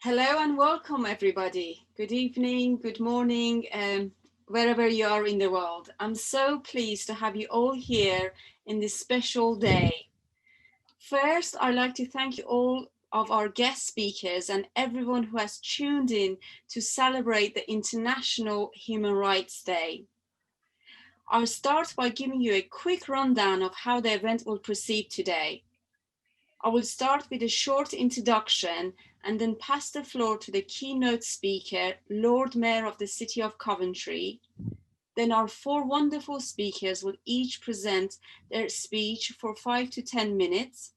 Hello and welcome everybody. Good evening, good morning, wherever you are in the world. I'm so pleased to have you all here in this special day. First, I'd like to thank you all of our guest speakers and everyone who has tuned in to celebrate the International Human Rights Day. I'll start by giving you a quick rundown of how the event will proceed today. I will start with a short introduction and then pass the floor to the keynote speaker, Lord Mayor of the City of Coventry. Then our four wonderful speakers will each present their speech for 5 to 10 minutes.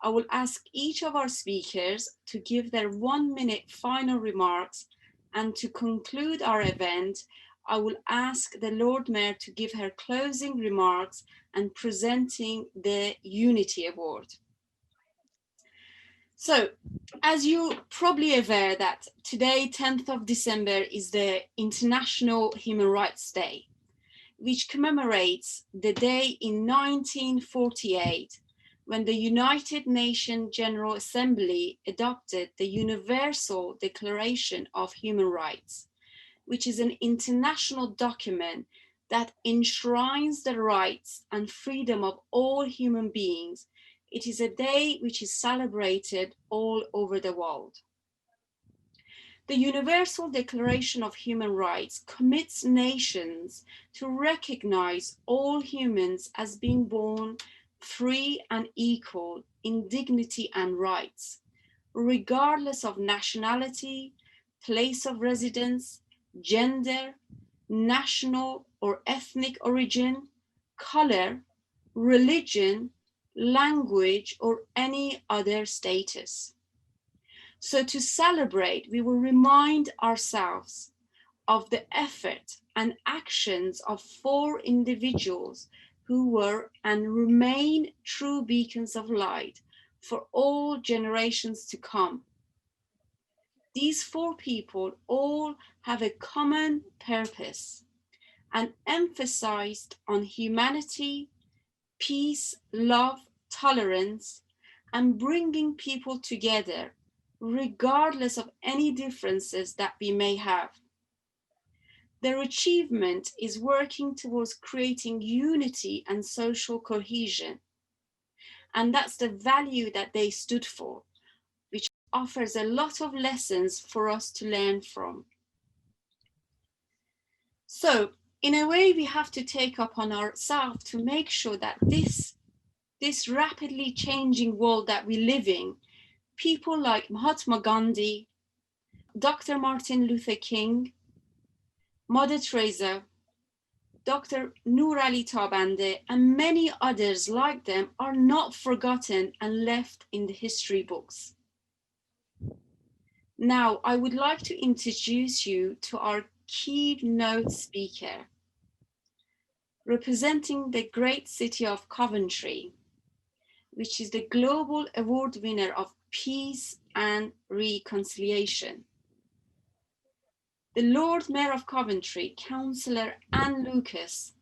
I will ask each of our speakers to give their 1 minute final remarks, and to conclude our event, I will ask the Lord Mayor to give her closing remarks and presenting the Unity Award. So, as you're probably aware that today, 10th of December, is the International Human Rights Day, which commemorates the day in 1948 when the United Nations General Assembly adopted the Universal Declaration of Human Rights, which is an international document that enshrines the rights and freedom of all human beings. It is a day which is celebrated all over the world. The Universal Declaration of Human Rights commits nations to recognize all humans as being born free and equal in dignity and rights, regardless of nationality, place of residence, gender, national or ethnic origin, color, religion, language, or any other status. So to celebrate, we will remind ourselves of the effort and actions of 4 individuals who were and remain true beacons of light for all generations to come. These 4 people all have a common purpose and emphasized on humanity, peace, love, tolerance, and bringing people together, regardless of any differences that we may have. Their achievement is working towards creating unity and social cohesion. And that's the value that they stood for, which offers a lot of lessons for us to learn from. So, in a way, we have to take upon ourselves to make sure that this rapidly changing world that we live in, people like Mahatma Gandhi, Dr. Martin Luther King, Mother Teresa, Dr. Noor Ali Tarbande, and many others like them are not forgotten and left in the history books. Now, I would like to introduce you to our keynote speaker, representing the great city of Coventry, which is the global award winner of peace and reconciliation. The Lord Mayor of Coventry, Councillor Anne Lucas,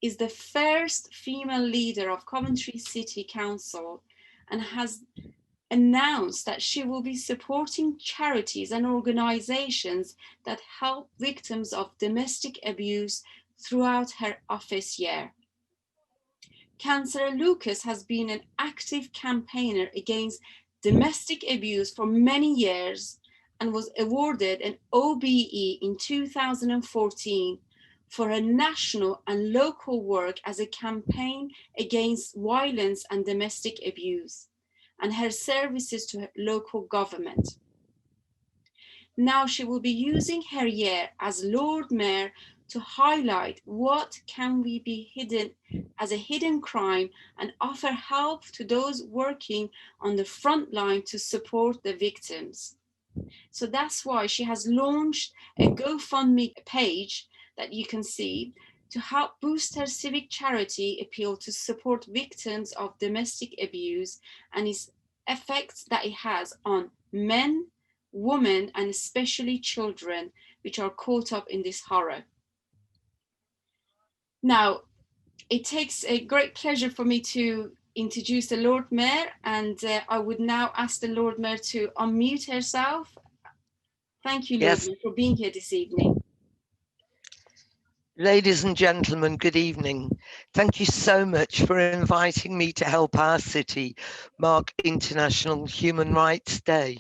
is the first female leader of Coventry City Council and has announced that she will be supporting charities and organizations that help victims of domestic abuse throughout her office year. Councillor Lucas has been an active campaigner against domestic abuse for many years and was awarded an OBE in 2014 for her national and local work as a campaign against violence and domestic abuse, and her services to her local government. Now she will be using her year as Lord Mayor to highlight what can be hidden as a hidden crime and offer help to those working on the front line to support the victims. So that's why she has launched a GoFundMe page that you can see to help boost her civic charity appeal to support victims of domestic abuse and its effects that it has on men, women, and especially children, which are caught up in this horror. Now, it takes a great pleasure for me to introduce the Lord Mayor, and I would now ask the Lord Mayor to unmute herself Thank you, Yes. Logan, for being here this evening. Ladies and gentlemen, good evening. Thank you so much for inviting me to help our city mark International Human Rights Day.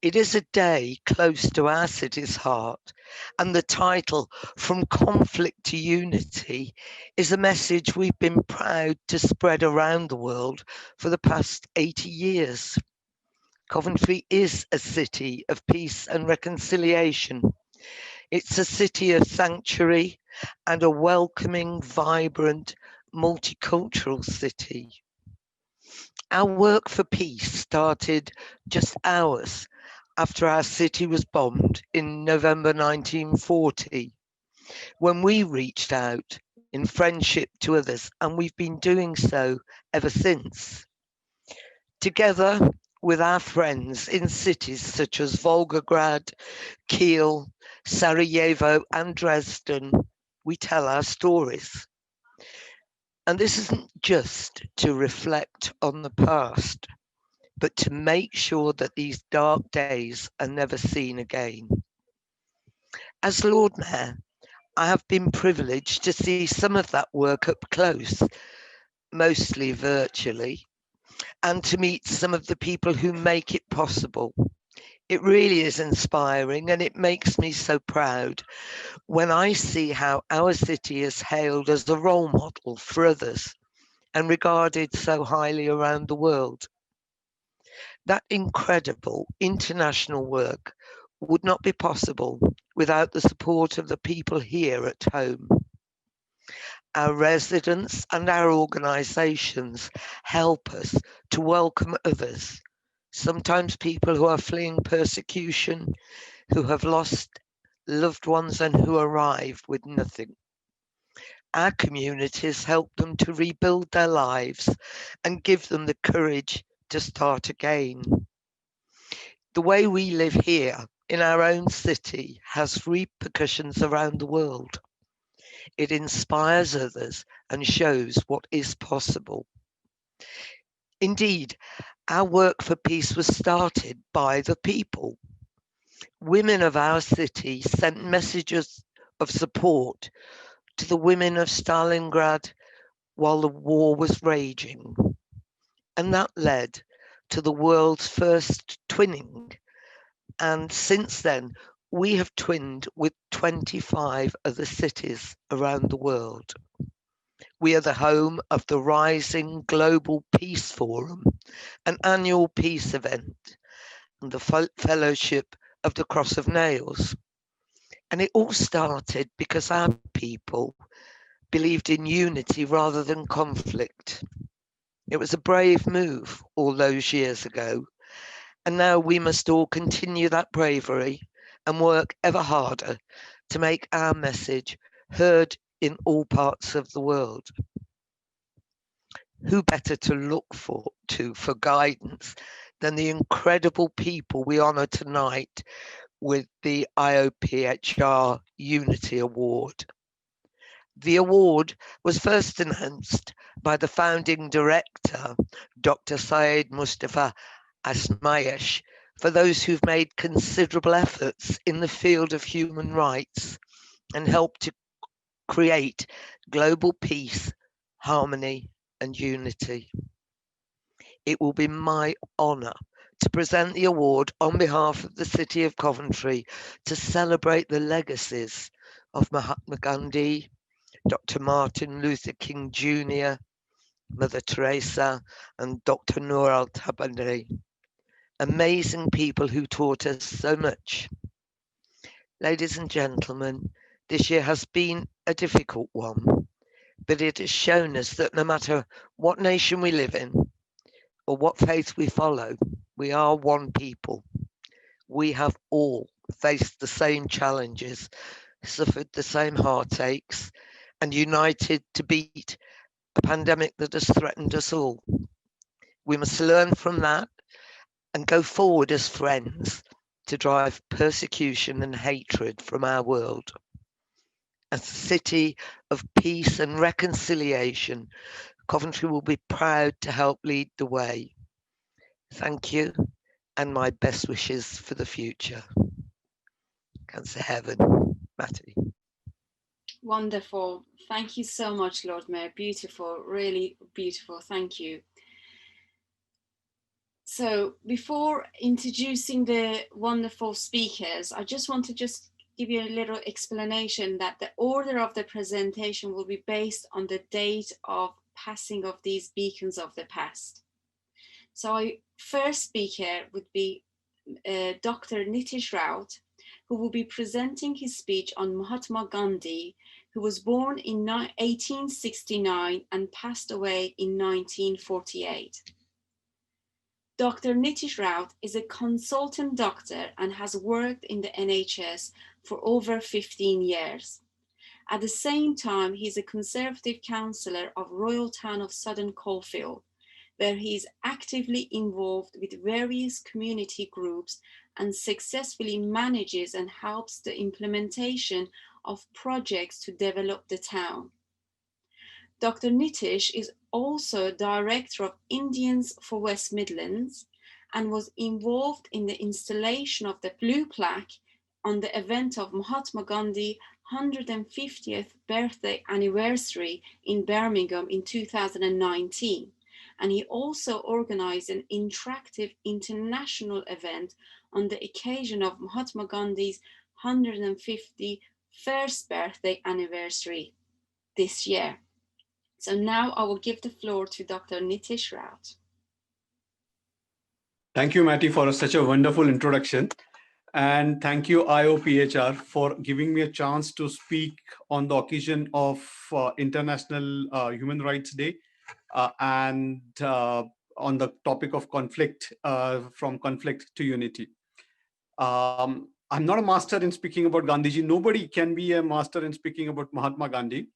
It is a day close to our city's heart, and the title, From Conflict to Unity, is a message we've been proud to spread around the world for the past 80 years. Coventry is a city of peace and reconciliation. It's a city of sanctuary and a welcoming, vibrant, multicultural city. Our work for peace started just hours after our city was bombed in November 1940, when we reached out in friendship to others, and we've been doing so ever since. Together with our friends in cities such as Volgograd, Kiel, Sarajevo, and Dresden, we tell our stories. And this isn't just to reflect on the past, but to make sure that these dark days are never seen again. As Lord Mayor, I have been privileged to see some of that work up close, mostly virtually, and to meet some of the people who make it possible. It really is inspiring, and it makes me so proud when I see how our city is hailed as a role model for others and regarded so highly around the world. That incredible international work would not be possible without the support of the people here at home. Our residents and our organisations help us to welcome others, sometimes people who are fleeing persecution, who have lost loved ones and who arrive with nothing. Our communities help them to rebuild their lives and give them the courage to start again. The way we live here in our own city has repercussions around the world. It inspires others and shows what is possible. Indeed, our work for peace was started by the people. Women of our city sent messages of support to the women of Stalingrad while the war was raging. And that led to the world's first twinning. And since then, we have twinned with 25 other cities around the world. We are the home of the Rising Global Peace Forum, an annual peace event, and the Fellowship of the Cross of Nails. And it all started because our people believed in unity rather than conflict. It was a brave move all those years ago, and now we must all continue that bravery and work ever harder to make our message heard in all parts of the world. Who better to look for guidance than the incredible people we honour tonight with the IOPHR Unity Award? The award was first announced by the founding director, Dr. Syed Mustafa Asmayesh, for those who've made considerable efforts in the field of human rights and helped to create global peace, harmony, and unity. It will be my honour to present the award on behalf of the City of Coventry to celebrate the legacies of Mahatma Gandhi, Dr. Martin Luther King Jr., Mother Teresa, and Dr. Noor Ali Tarbande. Amazing people who taught us so much. Ladies and gentlemen, this year has been a difficult one, but it has shown us that no matter what nation we live in or what faith we follow, we are one people. We have all faced the same challenges, suffered the same heartaches, and united to beat a pandemic that has threatened us all. We must learn from that and go forward as friends to drive persecution and hatred from our world. As a city of peace and reconciliation, Coventry will be proud to help lead the way. Thank you, and my best wishes for the future. Cancer Heaven. Mattie. Wonderful. Thank you so much, Lord Mayor. Beautiful, really beautiful. Thank you. So before introducing the wonderful speakers, I just want to give you a little explanation that the order of the presentation will be based on the date of passing of these beacons of the past. So our first speaker would be Dr. Niti Shroud, who will be presenting his speech on Mahatma Gandhi, who was born in 1869 and passed away in 1948. Dr. Niti Shroud is a consultant doctor and has worked in the NHS for over 15 years. At the same time, he is a Conservative councillor of Royal Town of Southern Coalfield, where he is actively involved with various community groups and successfully manages and helps the implementation of projects to develop the town. Dr. Nitish is also Director of Indians for West Midlands and was involved in the installation of the blue plaque on the event of Mahatma Gandhi 150th birthday anniversary in Birmingham in 2019. And he also organized an interactive international event on the occasion of Mahatma Gandhi's 151st birthday anniversary this year. So now I will give the floor to Dr. Niti Shroud. Thank you, Mattie, for such a wonderful introduction. And thank you, IOPHR, for giving me a chance to speak on the occasion of International Human Rights Day and on the topic of conflict, from conflict to unity. I'm not a master in speaking about Gandhiji. Nobody can be a master in speaking about Mahatma Gandhi.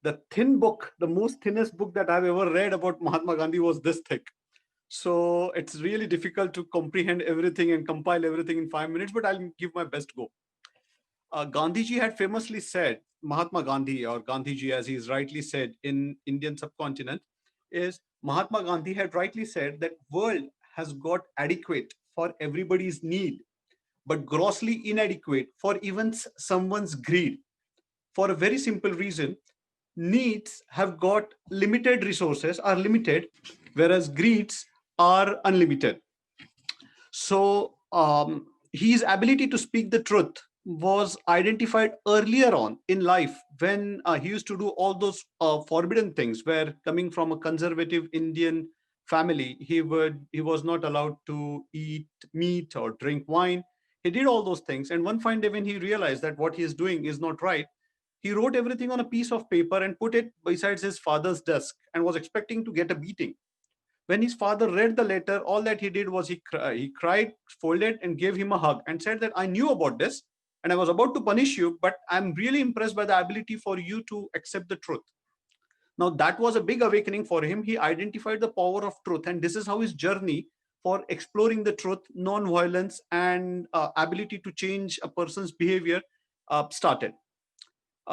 The thin book, the most thinnest book that I've ever read about Mahatma Gandhi was this thick. So it's really difficult to comprehend everything and compile everything in 5 minutes, but I'll give my best go. Gandhiji had famously said, Mahatma Gandhi, or Gandhiji as he is rightly said in Indian subcontinent, is Mahatma Gandhi had rightly said that world has got adequate for everybody's need, but grossly inadequate for even someone's greed. For a very simple reason, needs have got limited resources, are limited, whereas greeds are unlimited. So his ability to speak the truth was identified earlier on in life when he used to do all those forbidden things, where coming from a conservative Indian family, he was not allowed to eat meat or drink wine. He did all those things, and one fine day when he realized that what he is doing is not right, he wrote everything on a piece of paper and put it beside his father's desk and was expecting to get a beating. When his father read the letter, all that he did was he cried, folded, and gave him a hug and said that I knew about this and I was about to punish you, but I'm really impressed by the ability for you to accept the truth. Now, that was a big awakening for him. He identified the power of truth, and this is how his journey for exploring the truth, non-violence, and ability to change a person's behavior started.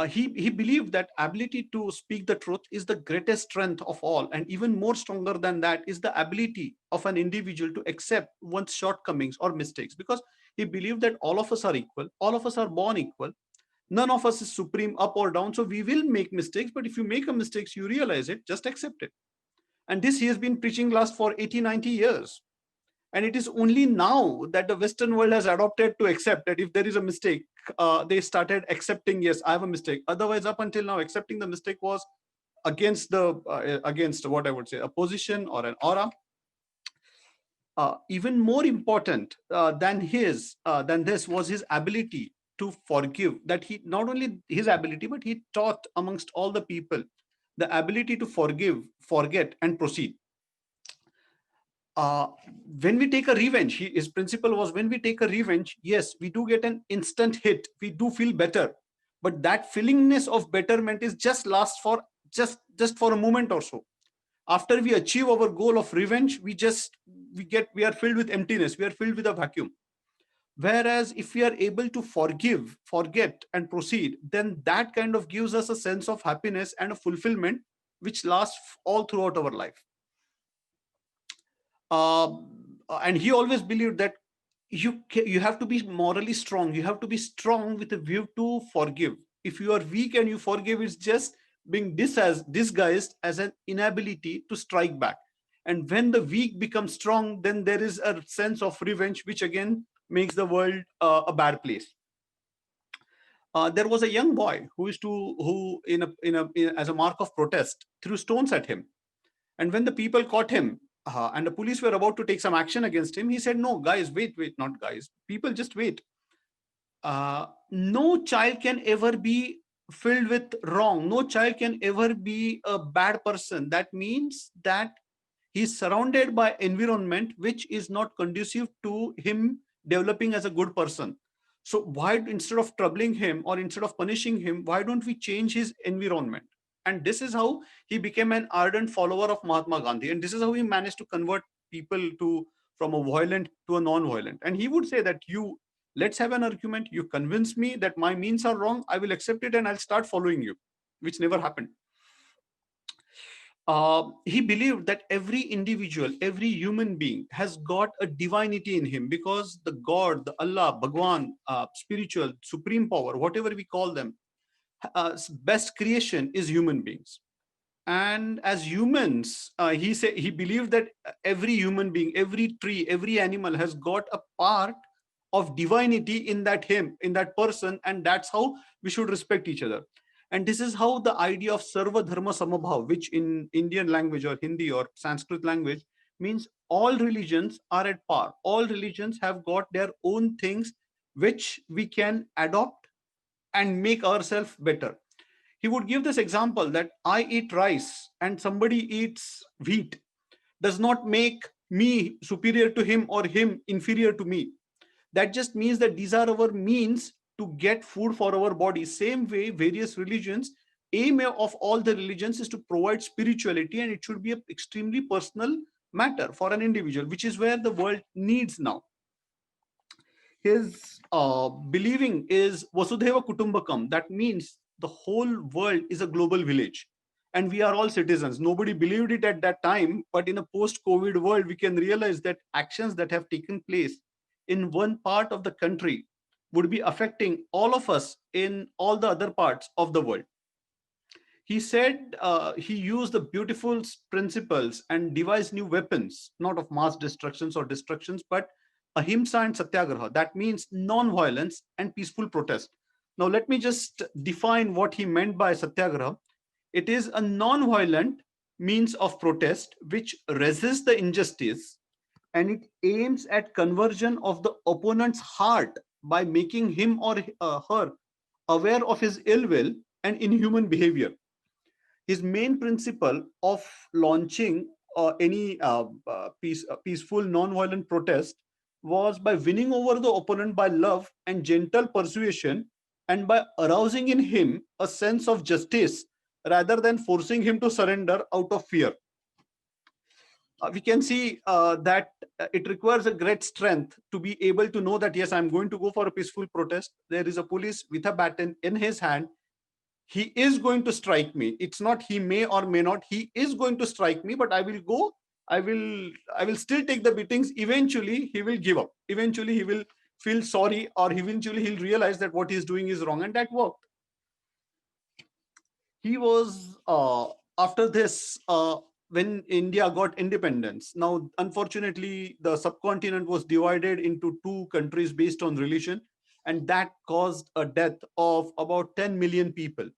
He believed that ability to speak the truth is the greatest strength of all, and even more stronger than that is the ability of an individual to accept one's shortcomings or mistakes, because he believed that all of us are equal, all of us are born equal, none of us is supreme up or down, so we will make mistakes, but if you make a mistake, you realize it, just accept it. And this he has been preaching last for 80-90 years. And it is only now that the Western world has adopted to accept that if there is a mistake, they started accepting, yes, I have a mistake. Otherwise, up until now, accepting the mistake was against against what I would say, a position or an aura. Even more important than this was his ability to forgive. That he not only his ability, but he taught amongst all the people the ability to forgive, forget, and proceed. When we take a revenge, his principle was, when we take a revenge, yes, we do get an instant hit, we do feel better, but that feelingness of betterment is just lasts for just for a moment or so. After we achieve our goal of revenge, we are filled with emptiness, we are filled with a vacuum. Whereas if we are able to forgive, forget, and proceed, then that kind of gives us a sense of happiness and a fulfillment which lasts all throughout our life. And he always believed that you have to be morally strong. You have to be strong with a view to forgive. If you are weak and you forgive, it's just being disguised as an inability to strike back. And when the weak become strong, then there is a sense of revenge, which again makes the world a bad place. There was a young boy who used to who as a mark of protest threw stones at him. And when the people caught him, and the police were about to take some action against him, he said, "No, guys, wait, not guys. People, just wait. No child can ever be filled with wrong. No child can ever be a bad person. That means that he's surrounded by environment which is not conducive to him developing as a good person. So why, instead of troubling him or instead of punishing him, why don't we change his environment?" And this is how he became an ardent follower of Mahatma Gandhi, and this is how he managed to convert people to from a violent to a non-violent. And he would say that, "You, let's have an argument. You convince me that my means are wrong, I will accept it and I'll start following you," which never happened. He believed that every individual, every human being has got a divinity in him, because the God, the Allah, Bhagwan, spiritual, supreme power, whatever we call them, best creation is human beings. And as humans, he believed that every human being, every tree, every animal has got a part of divinity in that him, in that person, and that's how we should respect each other. And this is how the idea of sarva dharma samabhav, which in Indian language or Hindi or Sanskrit language means all religions are at par. All religions have got their own things which we can adopt and make ourselves better. He would give this example that I eat rice and somebody eats wheat does not make me superior to him or him inferior to me. That just means that these are our means to get food for our body. Same way, various religions, aim of all the religions is to provide spirituality, and it should be an extremely personal matter for an individual, which is where the world needs now. His believing is Vasudhaiva Kutumbakam. That means the whole world is a global village and we are all citizens. Nobody believed it at that time, but in a post-COVID world, we can realize that actions that have taken place in one part of the country would be affecting all of us in all the other parts of the world. He said he used the beautiful principles and devised new weapons, not of mass destructions or destructions, but ahimsa and satyagraha. That means non-violence and peaceful protest. Now, let me just define what he meant by satyagraha. It is a non-violent means of protest which resists the injustice, and it aims at conversion of the opponent's heart by making him or her aware of his ill will and inhuman behavior. His main principle of launching any peaceful non-violent protest was by winning over the opponent by love and gentle persuasion, and by arousing in him a sense of justice rather than forcing him to surrender out of fear. We can see that it requires a great strength to be able to know that, yes, I'm going to go for a peaceful protest. There is a police with a baton in his hand. He is going to strike me. It's not he may or may not. He is going to strike me, but I will go. I will still take the beatings. Eventually, he will give up. Eventually, he will feel sorry, or eventually he'll realize that what he's doing is wrong, and that worked. He was after this when India got independence. Now, unfortunately, the subcontinent was divided into two countries based on religion, and that caused a death of about 10 million people.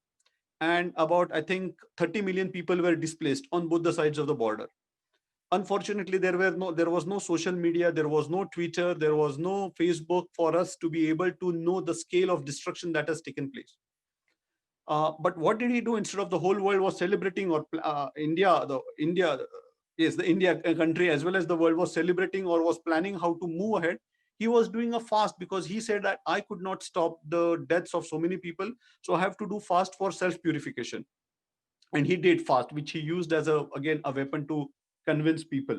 And about, I think, 30 million people were displaced on both the sides of the border. Unfortunately, there was no social media, there was no Twitter, there was no Facebook for us to be able to know the scale of destruction that has taken place. But what did he do? Instead of the whole world was celebrating, or the India country as well as the world was celebrating or was planning how to move ahead, he was doing a fast, because he said that I could not stop the deaths of so many people, so I have to do fast for self-purification. And he did fast, which he used as a weapon to convince people.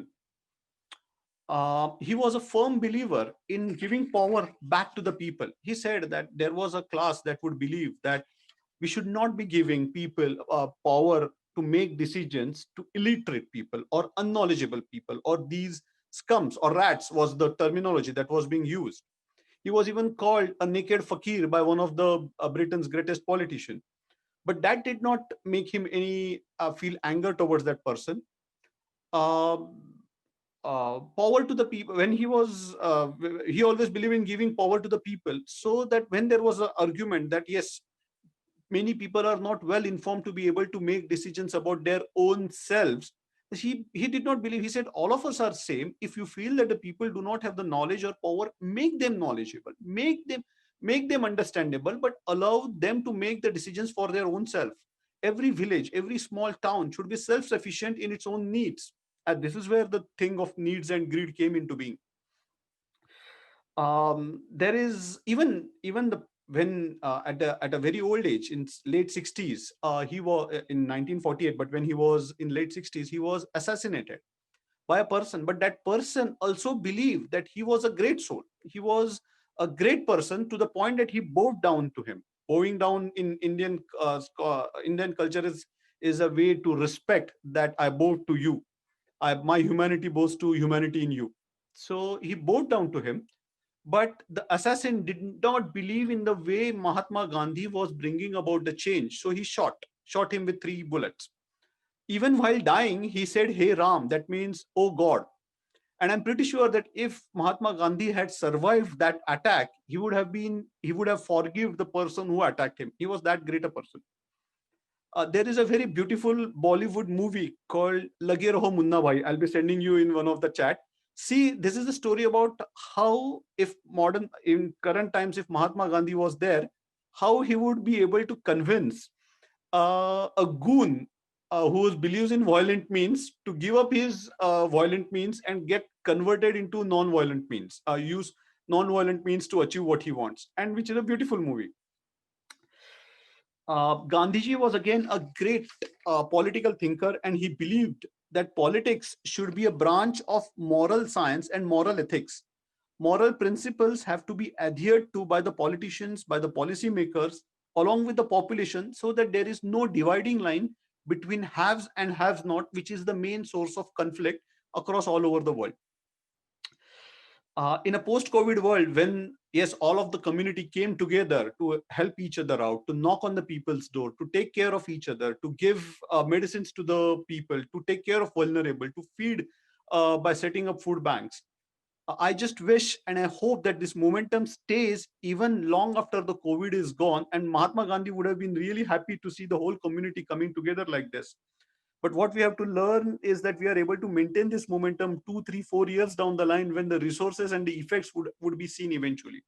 He was a firm believer in giving power back to the people. He said that there was a class that would believe that we should not be giving people power to make decisions to illiterate people or unknowledgeable people or these scums or rats was the terminology that was being used. He was even called a naked fakir by one of the Britain's greatest politicians. But that did not make him any feel anger towards that person. Power to the people, when he was, he always believed in giving power to the people, so that when there was an argument that yes, many people are not well informed to be able to make decisions about their own selves, he did not believe. He said all of us are same. If you feel that the people do not have the knowledge or power, make them knowledgeable, make them understandable, but allow them to make the decisions for their own self. Every village, every small town should be self-sufficient in its own needs, and this is where the thing of needs and greed came into being. There is even the when at a very old age, in late 60s, he was in 1948, but when he was in late 60s, he was assassinated by a person. But that person also believed that he was a great soul, he was a great person, to the point that he bowed down to him. Bowing down in Indian culture is a way to respect that I bow to you, my humanity bows to humanity in you. So he bowed down to him. But the assassin did not believe in the way Mahatma Gandhi was bringing about the change. So he shot him with 3 bullets. Even while dying, he said, "Hey Ram," that means, "Oh God." And I'm pretty sure that if Mahatma Gandhi had survived that attack, he would have forgiven the person who attacked him. He was that great a person. There is a very beautiful Bollywood movie called Lage Raho Munna Bhai. I'll be sending you in one of the chat. See, this is a story about how, in current times, if Mahatma Gandhi was there, how he would be able to convince a goon who believes in violent means to give up his violent means and get converted into non-violent means, use non-violent means to achieve what he wants, and which is a beautiful movie. Gandhiji was again a great political thinker, and he believed that politics should be a branch of moral science and moral ethics. Moral principles have to be adhered to by the politicians, by the policymakers, along with the population, so that there is no dividing line between haves and haves not, which is the main source of conflict across all over the world. In a post-COVID world, when yes, all of the community came together to help each other out, to knock on the people's door, to take care of each other, to give medicines to the people, to take care of vulnerable, to feed by setting up food banks. I just wish and I hope that this momentum stays even long after the COVID is gone, and Mahatma Gandhi would have been really happy to see the whole community coming together like this. But what we have to learn is that we are able to maintain this momentum 2, 3, 4 years down the line, when the resources and the effects would be seen eventually.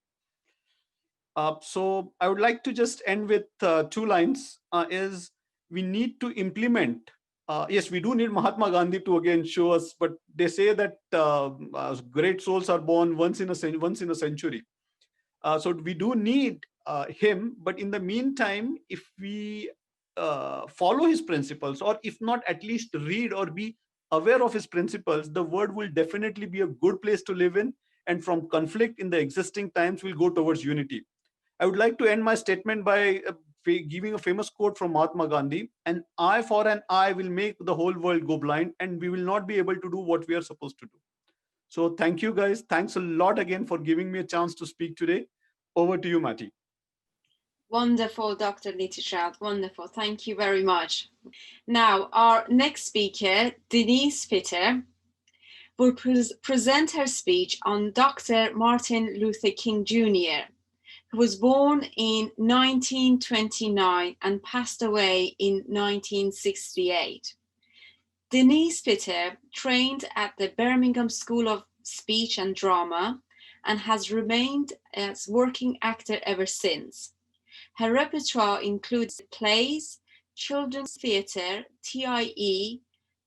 So I would like to just end with 2 lines, is we need to implement. Yes, we do need Mahatma Gandhi to again show us, but they say that great souls are born once in a century. So we do need him, but in the meantime, if we follow his principles, or if not, at least read or be aware of his principles, the world will definitely be a good place to live in, and from conflict in the existing times will go towards unity. I would like to end my statement by giving a famous quote from Mahatma Gandhi: "An eye for an eye will make the whole world go blind, and we will not be able to do what we are supposed to do." So thank you guys. Thanks a lot again for giving me a chance to speak today. Over to you, Mattie. Wonderful, Dr. Niti Shroud. Wonderful. Thank you very much. Now, our next speaker, Denise Pitter, will present her speech on Dr. Martin Luther King Jr., who was born in 1929 and passed away in 1968. Denise Pitter trained at the Birmingham School of Speech and Drama and has remained as working actor ever since. Her repertoire includes plays, children's theatre, TIE,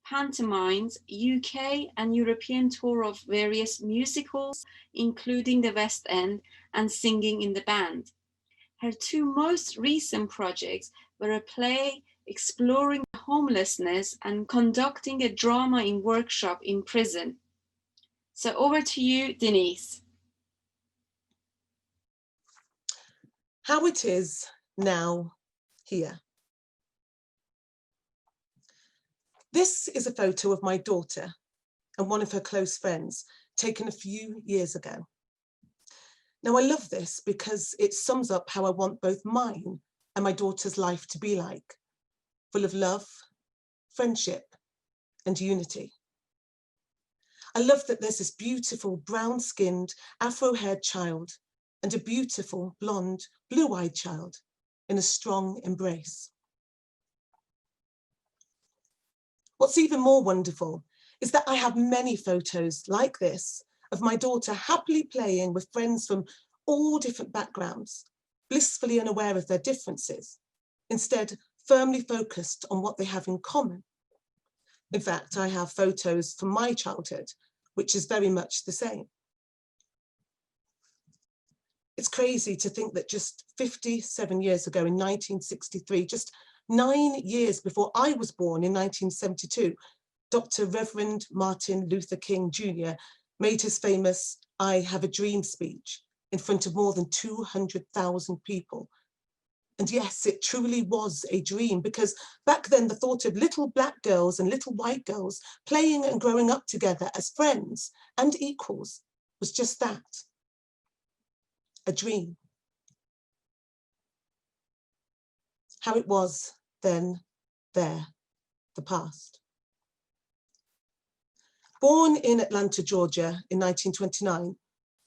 pantomimes, UK and European tour of various musicals, including the West End, and singing in the band. Her 2 most recent projects were a play exploring homelessness and conducting a drama in workshop in prison. So over to you, Denise. How it is now here. This is a photo of my daughter, and one of her close friends, taken a few years ago. Now, I love this because it sums up how I want both mine and my daughter's life to be like, full of love, friendship, and unity. I love that there's this beautiful brown-skinned, afro-haired child and a beautiful blonde, blue-eyed child in a strong embrace. What's even more wonderful is that I have many photos like this of my daughter happily playing with friends from all different backgrounds, blissfully unaware of their differences, instead firmly focused on what they have in common. In fact, I have photos from my childhood, which is very much the same. It's crazy to think that just 57 years ago in 1963, just 9 years before I was born in 1972, Dr. Reverend Martin Luther King Jr. made his famous "I Have a Dream" speech in front of more than 200,000 people. And yes, it truly was a dream, because back then the thought of little black girls and little white girls playing and growing up together as friends and equals was just that, a dream. How it was then, there, the past. Born in Atlanta, Georgia in 1929,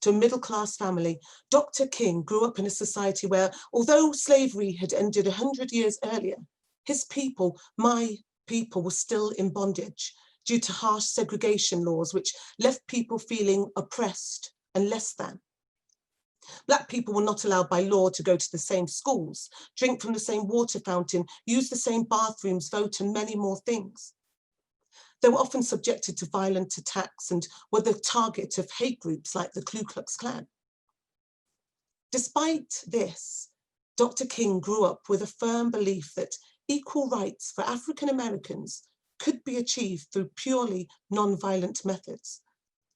to a middle-class family, Dr. King grew up in a society where, although slavery had ended 100 years earlier, his people, my people, were still in bondage due to harsh segregation laws which left people feeling oppressed and less than. Black people were not allowed by law to go to the same schools, drink from the same water fountain, use the same bathrooms, vote, and many more things. They were often subjected to violent attacks and were the target of hate groups like the Ku Klux Klan. Despite this, Dr. King grew up with a firm belief that equal rights for African Americans could be achieved through purely non-violent methods,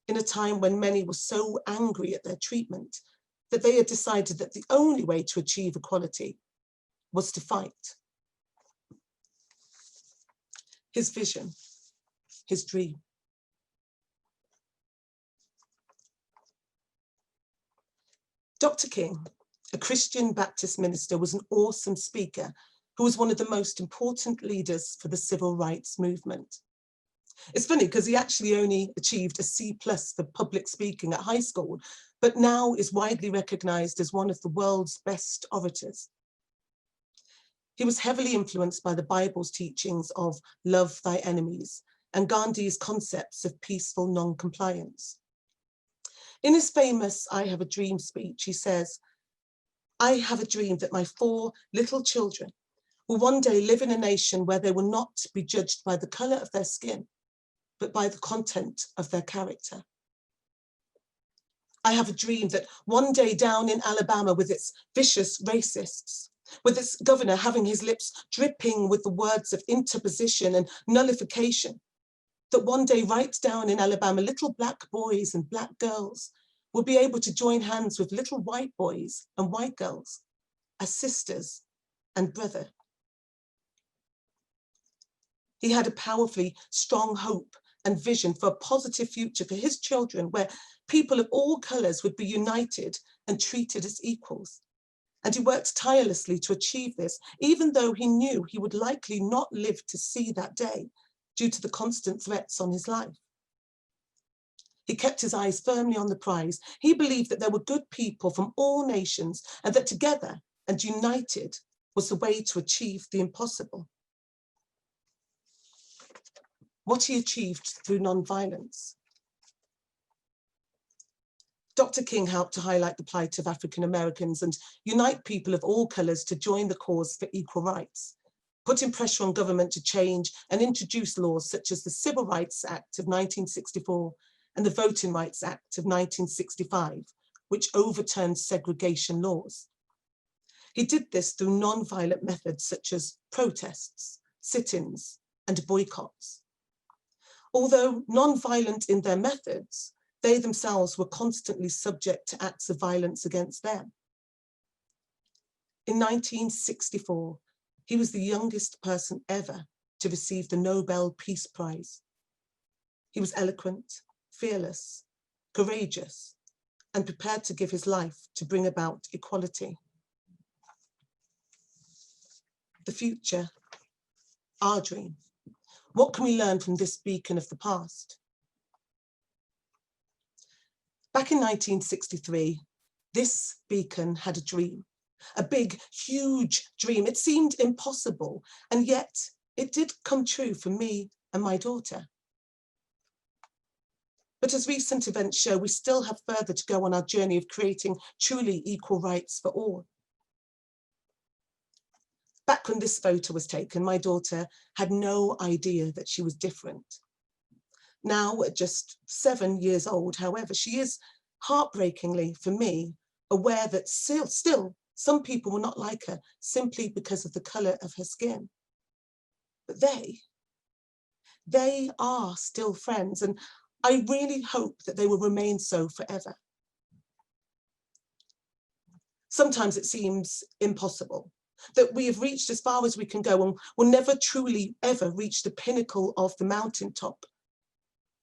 in a time when many were so angry at their treatment that they had decided that the only way to achieve equality was to fight. His vision, his dream. Dr. King, a Christian Baptist minister, was an awesome speaker who was one of the most important leaders for the civil rights movement. It's funny because he actually only achieved a C+ for public speaking at high school, but now is widely recognized as one of the world's best orators. He was heavily influenced by the Bible's teachings of love thy enemies and Gandhi's concepts of peaceful non-compliance. In his famous "I Have a Dream" speech, he says, "I have a dream that my 4 little children will one day live in a nation where they will not be judged by the color of their skin, but by the content of their character. I have a dream that one day down in Alabama, with its vicious racists, with its governor having his lips dripping with the words of interposition and nullification, that one day right down in Alabama, little black boys and black girls will be able to join hands with little white boys and white girls as sisters and brother." He had a powerfully strong hope and vision for a positive future for his children, where people of all colors would be united and treated as equals. And he worked tirelessly to achieve this, even though he knew he would likely not live to see that day due to the constant threats on his life. He kept his eyes firmly on the prize. He believed that there were good people from all nations and that together and united was the way to achieve the impossible. What he achieved through non-violence. Dr. King helped to highlight the plight of African Americans and unite people of all colors to join the cause for equal rights, putting pressure on government to change and introduce laws such as the Civil Rights Act of 1964 and the Voting Rights Act of 1965, which overturned segregation laws. He did this through non-violent methods such as protests, sit-ins, and boycotts. Although non-violent in their methods, they themselves were constantly subject to acts of violence against them. In 1964, he was the youngest person ever to receive the Nobel Peace Prize. He was eloquent, fearless, courageous, and prepared to give his life to bring about equality. The future, our dream. What can we learn from this beacon of the past? Back in 1963, this beacon had a dream, a big, huge dream. It seemed impossible, and yet it did come true for me and my daughter. But as recent events show, we still have further to go on our journey of creating truly equal rights for all. Back when this photo was taken, my daughter had no idea that she was different. Now, at just 7 years old, however, she is heartbreakingly, for me, aware that still some people will not like her simply because of the colour of her skin. But they are still friends, and I really hope that they will remain so forever. Sometimes it seems impossible, that we have reached as far as we can go and will never truly ever reach the pinnacle of the mountaintop.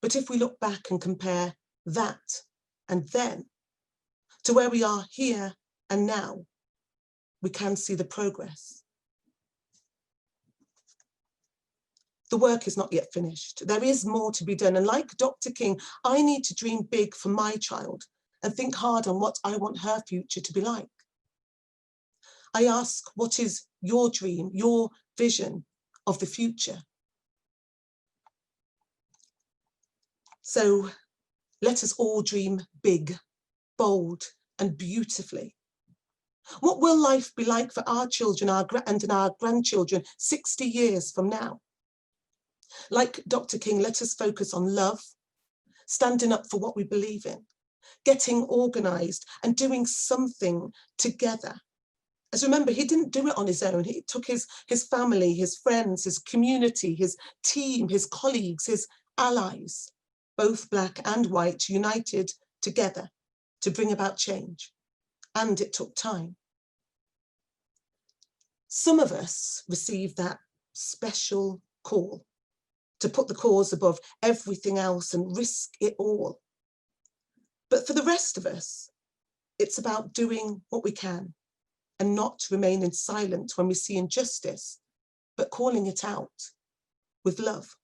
But if we look back and compare that and then to where we are here and now, we can see the progress. The work is not yet finished. There is more to be done. And like Dr. King, I need to dream big for my child and think hard on what I want her future to be like. I ask, what is your dream, your vision of the future? So let us all dream big, bold, and beautifully. What will life be like for our children and our grandchildren 60 years from now? Like Dr. King, let us focus on love, standing up for what we believe in, getting organised and doing something together. As remember, he didn't do it on his own. He took his family, his friends, his community, his team, his colleagues, his allies, both black and white, united together to bring about change. And it took time. Some of us received that special call to put the cause above everything else and risk it all. But for the rest of us, it's about doing what we can and not remaining silent when we see injustice, but calling it out with love.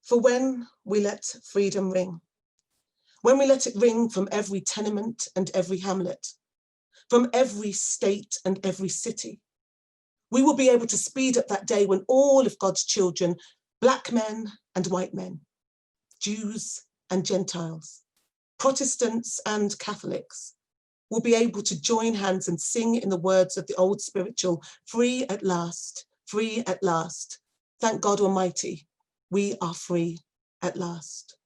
For when we let freedom ring, when we let it ring from every tenement and every hamlet, from every state and every city, we will be able to speed up that day when all of God's children, black men and white men, Jews and Gentiles, Protestants and Catholics, will be able to join hands and sing in the words of the old spiritual, free at last, free at last. Thank God Almighty, we are free at last.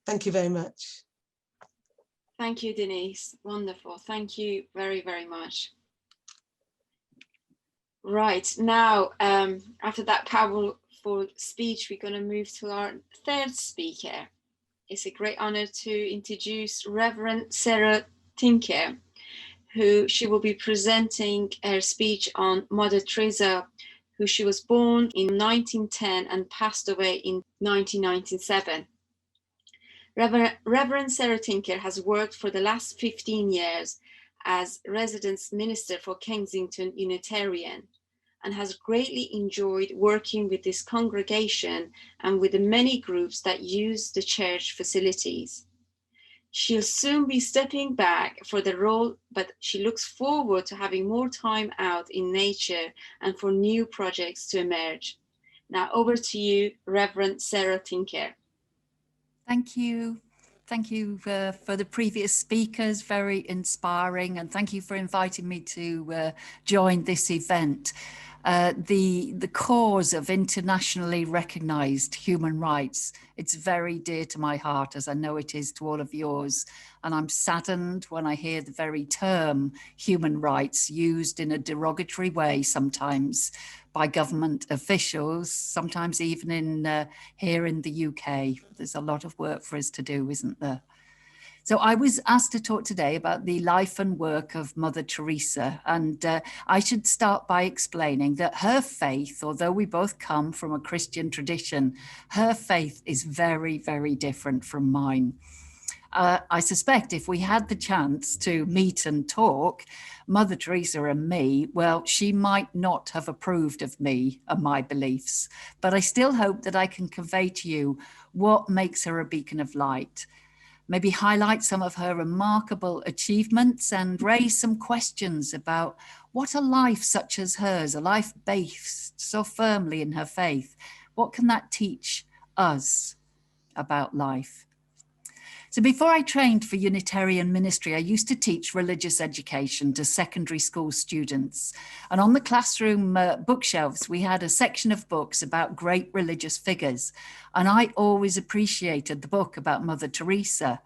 Thank you very much. Thank you, Denise. Wonderful. Thank you very, very much. Right, now, after that powerful speech, we're going to move to our third speaker. It's a great honor to introduce Reverend Sarah Tinker, who she will be presenting her speech on Mother Teresa, who she was born in 1910 and passed away in 1997. Reverend Sarah Tinker has worked for the last 15 years as residence minister for Kensington Unitarian and has greatly enjoyed working with this congregation and with the many groups that use the church facilities. She'll soon be stepping back for the role, but she looks forward to having more time out in nature and for new projects to emerge. Now over to you, Reverend Sarah Tinker. Thank you. Thank you for the previous speakers, very inspiring, and thank you for inviting me to join this event. the cause of internationally recognized human rights. It's very dear to my heart, as I know it is to all of yours. And I'm saddened when I hear the very term human rights used in a derogatory way sometimes by government officials, sometimes even in here in the UK. There's a lot of work for us to do, isn't there? So I was asked to talk today about the life and work of Mother Teresa. And I should start by explaining that her faith, although we both come from a Christian tradition, her faith is very, very different from mine. I suspect if we had the chance to meet and talk, Mother Teresa and me, well, she might not have approved of me and my beliefs, but I still hope that I can convey to you what makes her a beacon of light. Maybe highlight some of her remarkable achievements and raise some questions about what a life such as hers, a life based so firmly in her faith, what can that teach us about life? So before I trained for Unitarian ministry, I used to teach religious education to secondary school students. And on the classroom bookshelves, we had a section of books about great religious figures. And I always appreciated the book about Mother Teresa.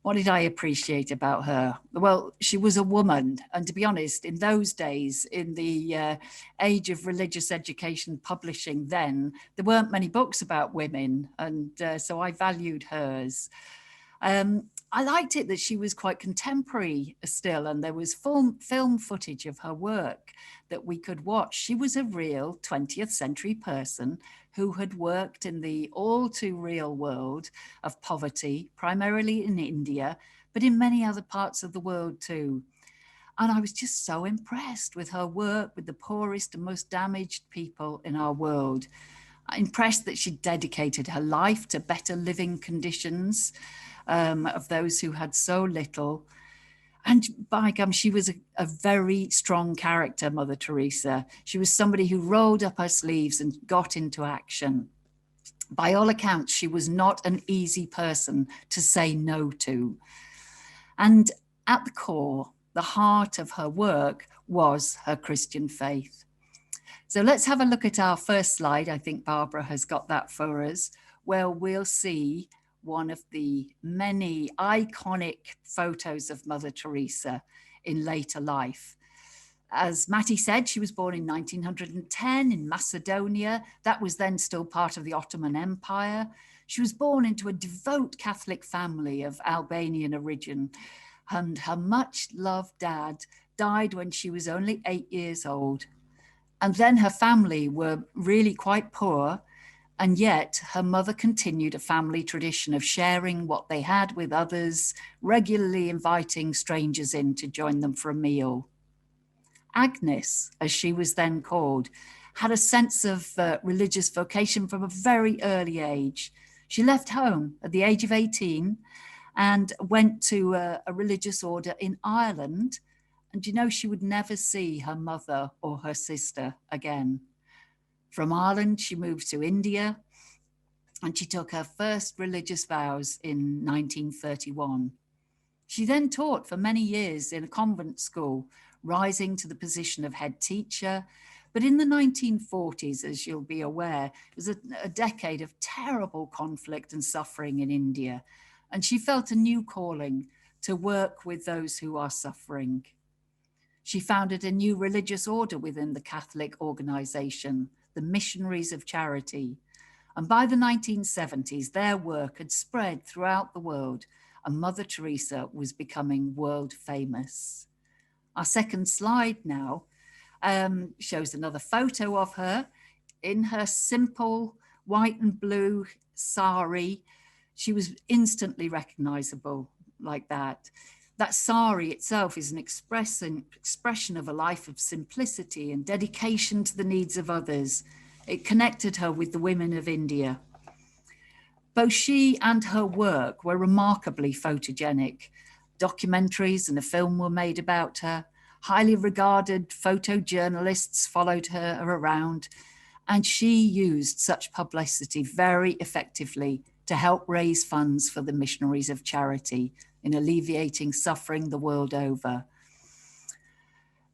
What did I appreciate about her? Well, she was a woman. And to be honest, in those days, in the age of religious education publishing then, there weren't many books about women. And so I valued hers. I liked it that she was quite contemporary still, and there was film footage of her work that we could watch. She was a real 20th century person who had worked in the all too real world of poverty, primarily in India, but in many other parts of the world too. And I was just so impressed with her work with the poorest and most damaged people in our world. Impressed that she dedicated her life to better living conditions of those who had so little. And by gum, she was a very strong character, Mother Teresa. She was somebody who rolled up her sleeves and got into action. By all accounts, she was not an easy person to say no to. And at the core, the heart of her work was her Christian faith. So let's have a look at our first slide. I think Barbara has got that for us, where we'll see one of the many iconic photos of Mother Teresa in later life. As Mattie said, she was born in 1910 in Macedonia. That was then still part of the Ottoman Empire. She was born into a devout Catholic family of Albanian origin, and her much loved dad died when she was only 8 years old. And then her family were really quite poor, and yet her mother continued a family tradition of sharing what they had with others, regularly inviting strangers in to join them for a meal. Agnes, as she was then called, had a sense of religious vocation from a very early age. She left home at the age of 18 and went to a religious order in Ireland. And you know, she would never see her mother or her sister again. From Ireland, she moved to India, and she took her first religious vows in 1931. She then taught for many years in a convent school, rising to the position of head teacher. But in the 1940s, as you'll be aware, it was a decade of terrible conflict and suffering in India. And she felt a new calling to work with those who are suffering. She founded a new religious order within the Catholic organization, the Missionaries of Charity. And by the 1970s, their work had spread throughout the world, and Mother Teresa was becoming world famous. Our second slide now shows another photo of her in her simple white and blue sari. She was instantly recognizable like that. That sari itself is an expression of a life of simplicity and dedication to the needs of others. It connected her with the women of India. Both she and her work were remarkably photogenic. Documentaries and a film were made about her. Highly regarded photojournalists followed her around, and she used such publicity very effectively to help raise funds for the Missionaries of Charity in alleviating suffering the world over.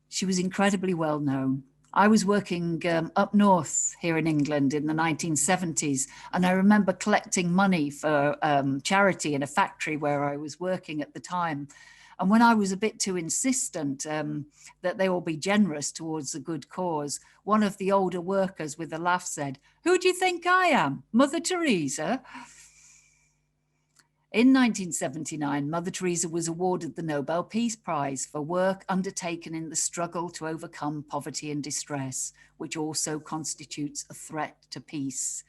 She was incredibly well known. I was working up north here in England in the 1970s, and I remember collecting money for charity in a factory where I was working at the time. And when I was a bit too insistent that they all be generous towards a good cause, one of the older workers with a laugh said, "Who do you think I am, Mother Teresa?" In 1979, Mother Teresa was awarded the Nobel Peace Prize for work undertaken in the struggle to overcome poverty and distress, which also constitutes a threat to peace.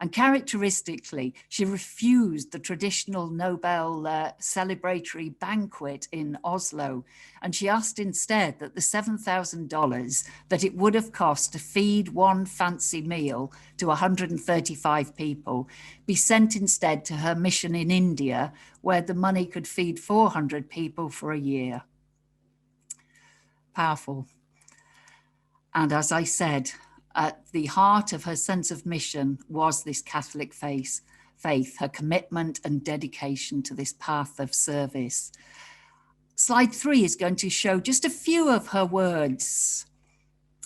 And characteristically, she refused the traditional Nobel celebratory banquet in Oslo, and she asked instead that the $7,000 that it would have cost to feed one fancy meal to 135 people be sent instead to her mission in India, where the money could feed 400 people for a year. Powerful. And as I said, at the heart of her sense of mission was this Catholic faith, her commitment and dedication to this path of service. Slide 3 is going to show just a few of her words.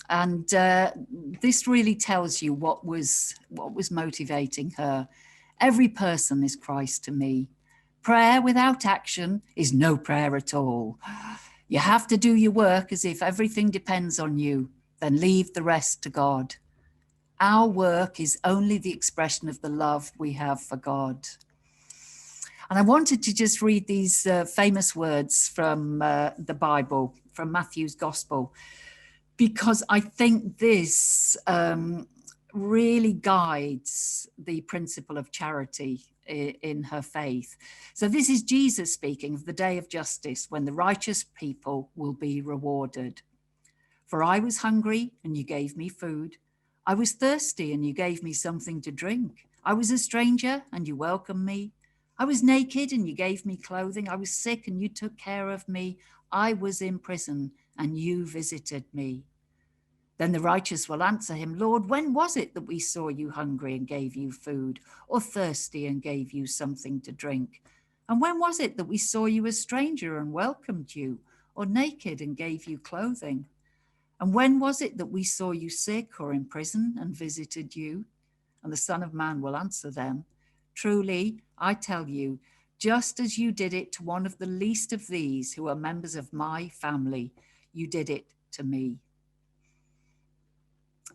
And this really tells you what was motivating her. Every person is Christ to me. Prayer without action is no prayer at all. You have to do your work as if everything depends on you, then leave the rest to God. Our work is only the expression of the love we have for God. And I wanted to just read these famous words from the Bible, from Matthew's Gospel, because I think this really guides the principle of charity in her faith. So this is Jesus speaking of the day of justice when the righteous people will be rewarded. For I was hungry and you gave me food. I was thirsty and you gave me something to drink. I was a stranger and you welcomed me. I was naked and you gave me clothing. I was sick and you took care of me. I was in prison and you visited me. Then the righteous will answer him, Lord, when was it that we saw you hungry and gave you food, or thirsty and gave you something to drink? And when was it that we saw you a stranger and welcomed you, or naked and gave you clothing? And when was it that we saw you sick or in prison and visited you? And the Son of Man will answer them, truly, I tell you, just as you did it to one of the least of these who are members of my family, you did it to me.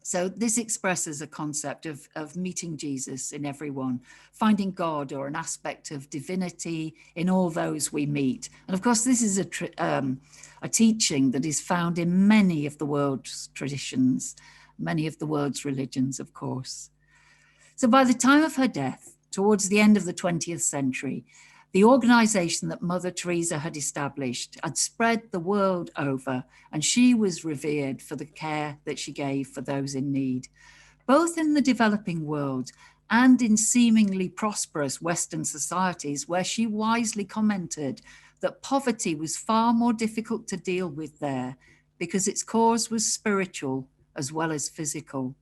So this expresses a concept of meeting Jesus in everyone, finding God or an aspect of divinity in all those we meet. And of course, this is a teaching that is found in many of the world's traditions, many of the world's religions, of course. So by the time of her death, towards the end of the 20th century, the organization that Mother Teresa had established had spread the world over, and she was revered for the care that she gave for those in need, both in the developing world and in seemingly prosperous Western societies, where she wisely commented that poverty was far more difficult to deal with there because its cause was spiritual as well as physical.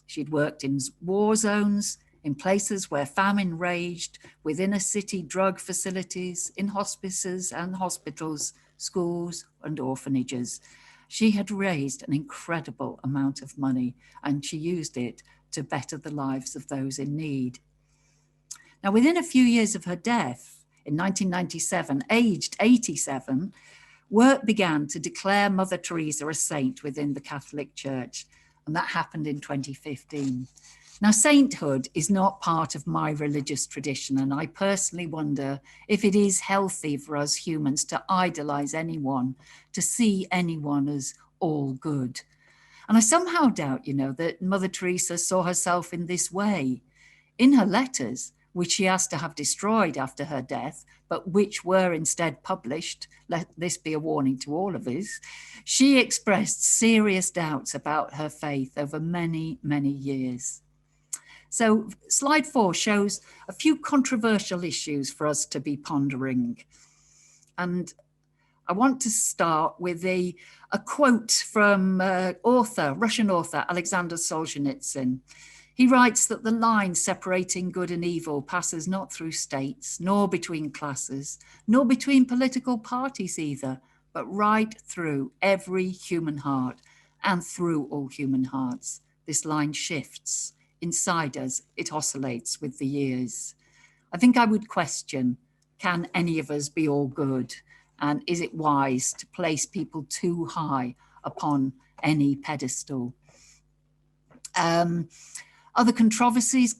She'd worked in war zones, in places where famine raged, within a city drug facilities, in hospices and hospitals, schools and orphanages. She had raised an incredible amount of money, and she used it to better the lives of those in need. Now, within a few years of her death, in 1997, aged 87, work began to declare Mother Teresa a saint within the Catholic Church, and that happened in 2015. Now, sainthood is not part of my religious tradition, and I personally wonder if it is healthy for us humans to idolize anyone, to see anyone as all good. And I somehow doubt, that Mother Teresa saw herself in this way. In her letters, which she asked to have destroyed after her death, but which were instead published, let this be a warning to all of us, she expressed serious doubts about her faith over many, many years. So slide 4 shows a few controversial issues for us to be pondering. And I want to start with a quote from Russian author Alexander Solzhenitsyn. He writes that the line separating good and evil passes not through states, nor between classes, nor between political parties either, but right through every human heart. and through all human hearts. This line shifts. Inside us, it oscillates with the years. I think I would question, can any of us be all good? And is it wise to place people too high upon any pedestal? Other controversies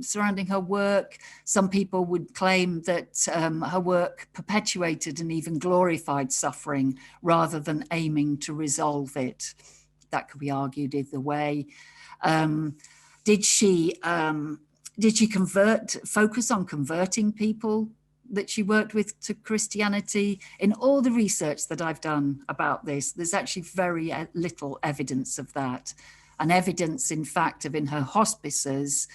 surrounding her work. Some people would claim that her work perpetuated and even glorified suffering rather than aiming to resolve it. That could be argued either way. Did she focus on converting people that she worked with to Christianity? In all the research that I've done about this, there's actually very little evidence of that. And evidence, in fact, of in her hospices,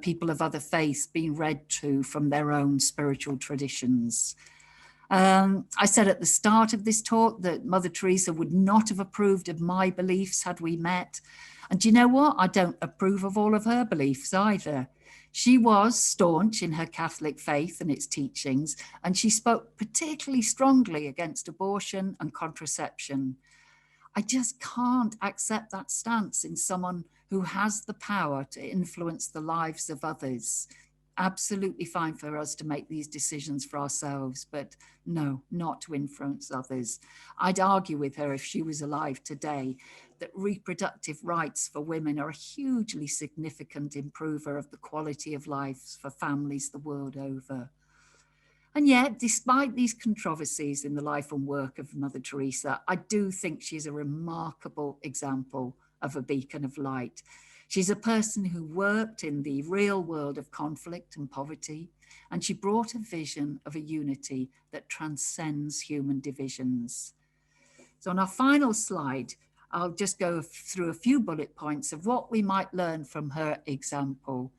people of other faiths being read to from their own spiritual traditions. I said at the start of this talk that Mother Teresa would not have approved of my beliefs had we met. And do you know what? I don't approve of all of her beliefs either. She was staunch in her Catholic faith and its teachings, and she spoke particularly strongly against abortion and contraception. I just can't accept that stance in someone who has the power to influence the lives of others. Absolutely fine for us to make these decisions for ourselves, but no, not to influence others. I'd argue with her if she was alive today that reproductive rights for women are a hugely significant improver of the quality of life for families the world over. And yet, despite these controversies in the life and work of Mother Teresa, I do think she's a remarkable example of a beacon of light. She's a person who worked in the real world of conflict and poverty, and she brought a vision of a unity that transcends human divisions. So on our final slide, I'll just go through a few bullet points of what we might learn from her example.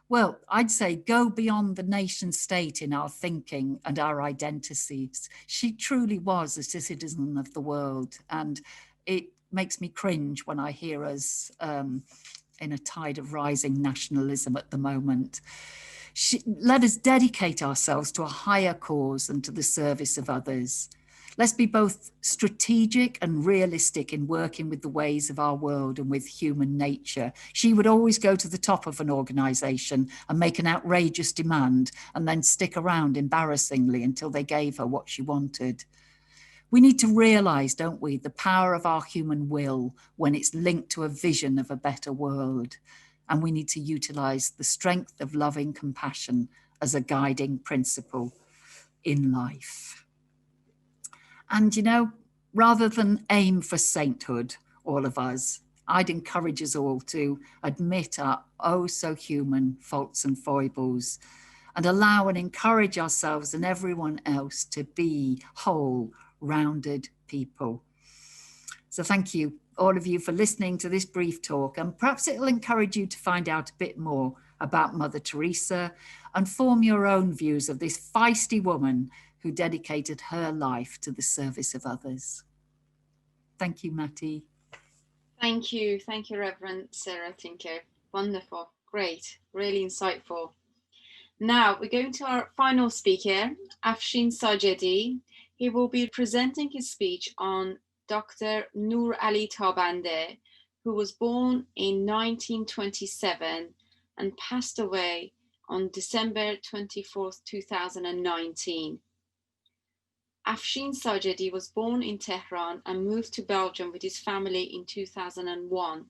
Well, I'd say go beyond the nation state in our thinking and our identities. She truly was a citizen of the world, and it makes me cringe when I hear us in a tide of rising nationalism at the moment. Let us dedicate ourselves to a higher cause and to the service of others. Let's be both strategic and realistic in working with the ways of our world and with human nature. She would always go to the top of an organization and make an outrageous demand and then stick around embarrassingly until they gave her what she wanted. We need to realize, don't we, the power of our human will when it's linked to a vision of a better world. And we need to utilize the strength of loving compassion as a guiding principle in life. And, you know, rather than aim for sainthood, all of us, I'd encourage us all to admit our oh so human faults and foibles and allow and encourage ourselves and everyone else to be whole, rounded people. So thank you, all of you, for listening to this brief talk, and perhaps it'll encourage you to find out a bit more about Mother Teresa and form your own views of this feisty woman who dedicated her life to the service of others. Thank you, Mattie. Thank you, Reverend Sarah Tinker. Wonderful, great, really insightful. Now we're going to our final speaker, Afshin Sajedi. He will be presenting his speech on Dr. Noor Ali Tarbande, who was born in 1927 and passed away on December 24th, 2019. Afshin Sajedi was born in Tehran and moved to Belgium with his family in 2001.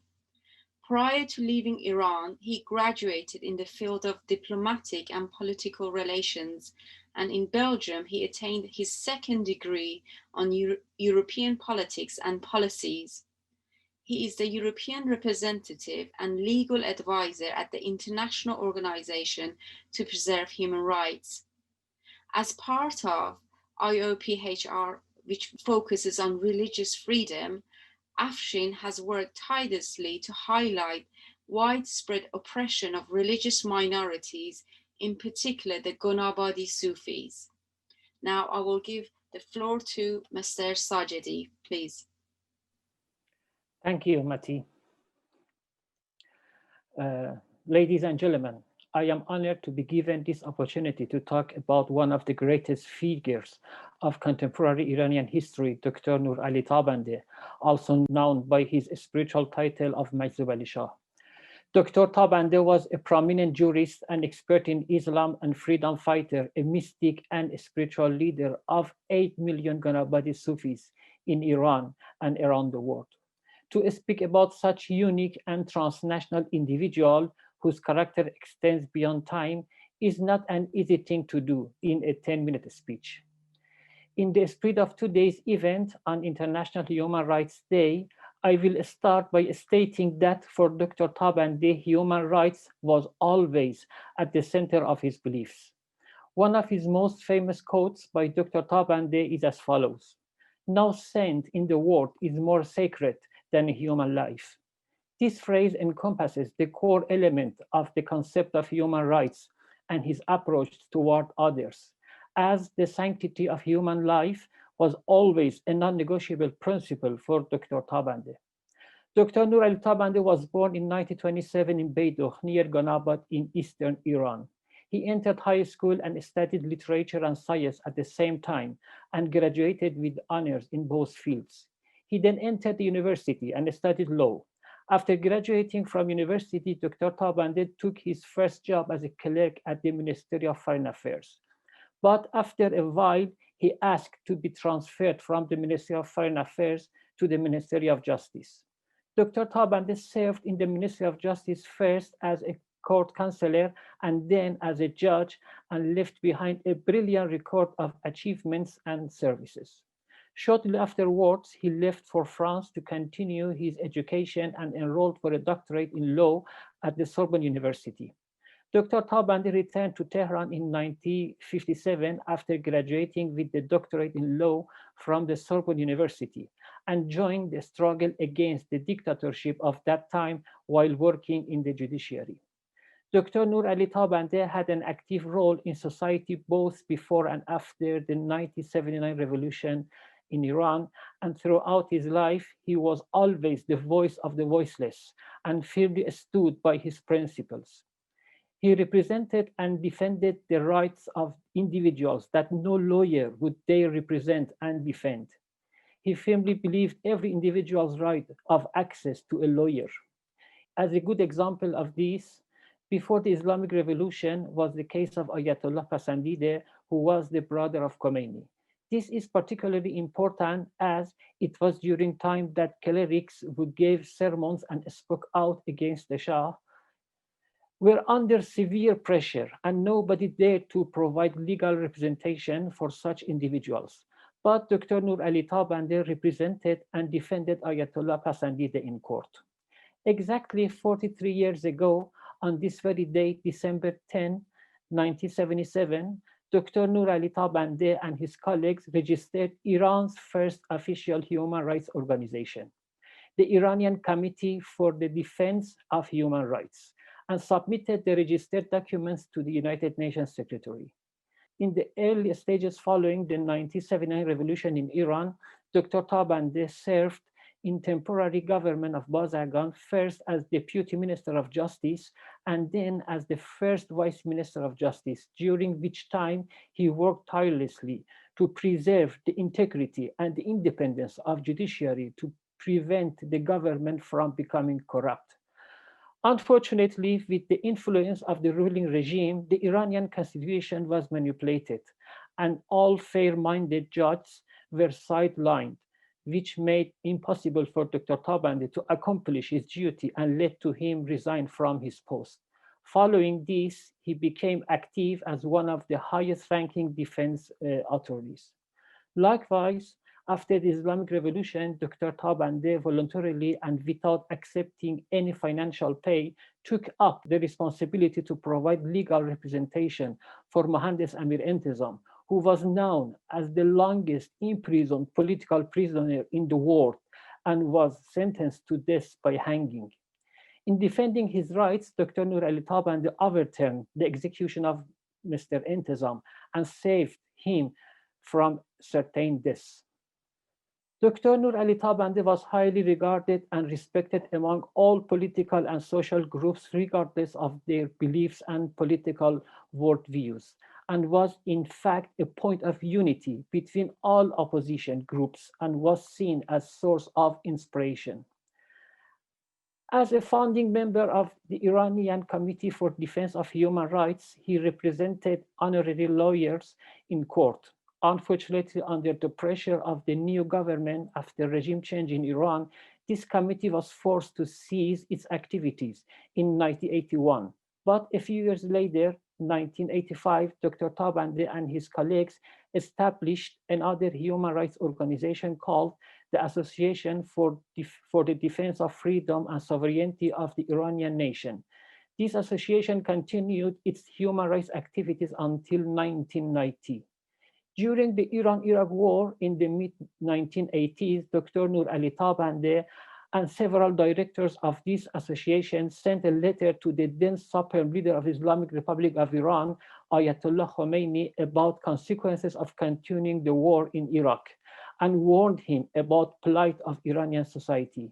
Prior to leaving Iran, he graduated in the field of diplomatic and political relations, and in Belgium he attained his second degree on European politics and policies. He is the European representative and legal advisor at the International Organization to Preserve Human Rights. As part of IOPHR, which focuses on religious freedom, Afshin has worked tirelessly to highlight widespread oppression of religious minorities, in particular the Gonabadi Sufis. Now I will give the floor to Mr. Sajedi, please. Thank you, Mattie. Ladies and gentlemen, I am honored to be given this opportunity to talk about one of the greatest figures of contemporary Iranian history, Dr. Noor Ali Tarbande, also known by his spiritual title of Majzub Ali Shah. Dr. Tabandeh was a prominent jurist and expert in Islam and freedom fighter, a mystic and a spiritual leader of 8 million Ghanabadi Sufis in Iran and around the world. To speak about such unique and transnational individual whose character extends beyond time is not an easy thing to do in a 10-minute speech. In the spirit of today's event on International Human Rights Day, I will start by stating that for Dr. Tabandeh, human rights was always at the center of his beliefs. One of his most famous quotes by Dr. Tabandeh is as follows: "No saint in the world is more sacred than a human life." This phrase encompasses the core element of the concept of human rights and his approach toward others, as the sanctity of human life was always a non-negotiable principle for Dr. Tabandeh. Dr. Noor Ali Tarbande was born in 1927 in Beidouh, near Ghanabad in eastern Iran. He entered high school and studied literature and science at the same time and graduated with honors in both fields. He then entered the university and studied law. After graduating from university, Dr. Tabandeh took his first job as a clerk at the Ministry of Foreign Affairs. But after a while, he asked to be transferred from the Ministry of Foreign Affairs to the Ministry of Justice. Dr. Tabandeh served in the Ministry of Justice first as a court counselor and then as a judge, and left behind a brilliant record of achievements and services. Shortly afterwards, he left for France to continue his education and enrolled for a doctorate in law at the Sorbonne University. Dr. Tabandeh returned to Tehran in 1957 after graduating with the doctorate in law from the Sorbonne University and joined the struggle against the dictatorship of that time while working in the judiciary. Dr. Noor Ali Tarbande had an active role in society both before and after the 1979 revolution in Iran, and throughout his life, he was always the voice of the voiceless and firmly stood by his principles. He represented and defended the rights of individuals that no lawyer would dare represent and defend. He firmly believed every individual's right of access to a lawyer. As a good example of this, before the Islamic Revolution was the case of Ayatollah Pasandide, who was the brother of Khomeini. This is particularly important as it was during time that clerics who gave sermons and spoke out against the Shah were under severe pressure, and nobody dared to provide legal representation for such individuals. But Dr. Noor Ali Tarbande represented and defended Ayatollah Pasandide in court. Exactly 43 years ago, on this very day, December 10, 1977, Dr. Noor Ali Tarbande and his colleagues registered Iran's first official human rights organization, the Iranian Committee for the Defense of Human Rights, and submitted the registered documents to the United Nations Secretary. In the early stages following the 1979 revolution in Iran, Dr. Tabandeh served in temporary government of Bazagan, first as Deputy Minister of Justice and then as the first Vice Minister of Justice, during which time he worked tirelessly to preserve the integrity and the independence of judiciary to prevent the government from becoming corrupt. Unfortunately, with the influence of the ruling regime, the Iranian constitution was manipulated and all fair-minded judges were sidelined, which made impossible for Dr. Tabandeh to accomplish his duty and led to him resign from his post. Following this, he became active as one of the highest-ranking defense authorities. Likewise, after the Islamic Revolution, Dr. Tabandeh voluntarily and without accepting any financial pay took up the responsibility to provide legal representation for Mohandes Amir Intizam, who was known as the longest imprisoned political prisoner in the world and was sentenced to death by hanging. In defending his rights, Dr. Noor Ali Tarbande overturned the execution of Mr. Intizam and saved him from certain deaths. Dr. Noor Ali Tarbande was highly regarded and respected among all political and social groups, regardless of their beliefs and political worldviews, and was in fact a point of unity between all opposition groups and was seen as source of inspiration. As a founding member of the Iranian Committee for Defense of Human Rights, he represented honorary lawyers in court. Unfortunately, under the pressure of the new government after regime change in Iran, this committee was forced to cease its activities in 1981. But a few years later, 1985, Dr. Tabandeh and his colleagues established another human rights organization called the Association for the Defense of Freedom and Sovereignty of the Iranian Nation. This association continued its human rights activities until 1990. During the Iran-Iraq War in the mid-1980s, Dr. Noor Ali Tarbande and several directors of this association sent a letter to the then supreme leader of Islamic Republic of Iran, Ayatollah Khomeini, about consequences of continuing the war in Iraq, and warned him about plight of Iranian society.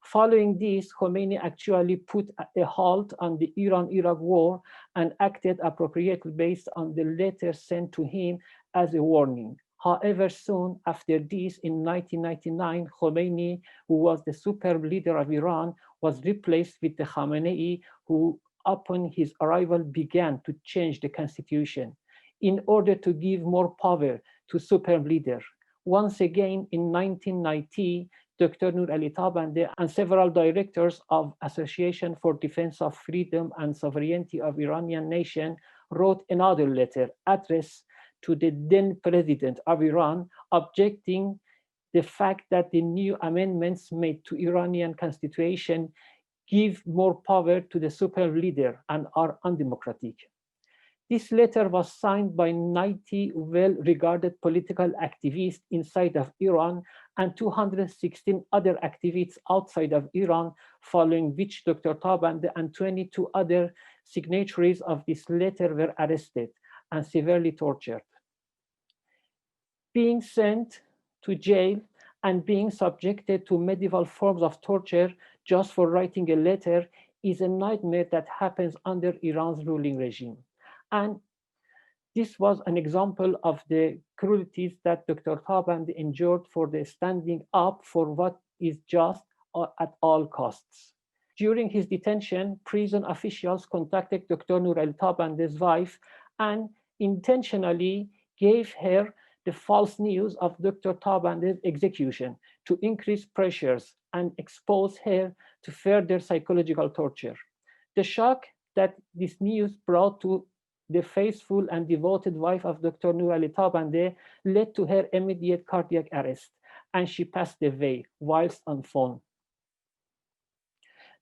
Following this, Khomeini actually put a halt on the Iran-Iraq war and acted appropriately based on the letter sent to him as a warning. However, soon after this, in 1999, Khomeini, who was the supreme leader of Iran, was replaced with the Khamenei, who upon his arrival began to change the constitution in order to give more power to supreme leader. Once again, in 1990, Dr. Noor Ali Tarbande and several directors of Association for Defense of Freedom and Sovereignty of Iranian Nation wrote another letter addressed to the then president of Iran, objecting the fact that the new amendments made to Iranian constitution give more power to the supreme leader and are undemocratic. This letter was signed by 90 well-regarded political activists inside of Iran and 216 other activists outside of Iran, following which Dr. Tabandeh and 22 other signatories of this letter were arrested and severely tortured. Being sent to jail and being subjected to medieval forms of torture just for writing a letter is a nightmare that happens under Iran's ruling regime. And this was an example of the cruelties that Dr. Tabandeh endured for the standing up for what is just at all costs. During his detention, prison officials contacted Dr. Noor Ali Tarbandeh's wife and intentionally gave her the false news of Dr. Tabandeh's execution to increase pressures and expose her to further psychological torture. The shock that this news brought to the faithful and devoted wife of Dr. Noor Ali Tarbandeh led to her immediate cardiac arrest, and she passed away whilst on phone.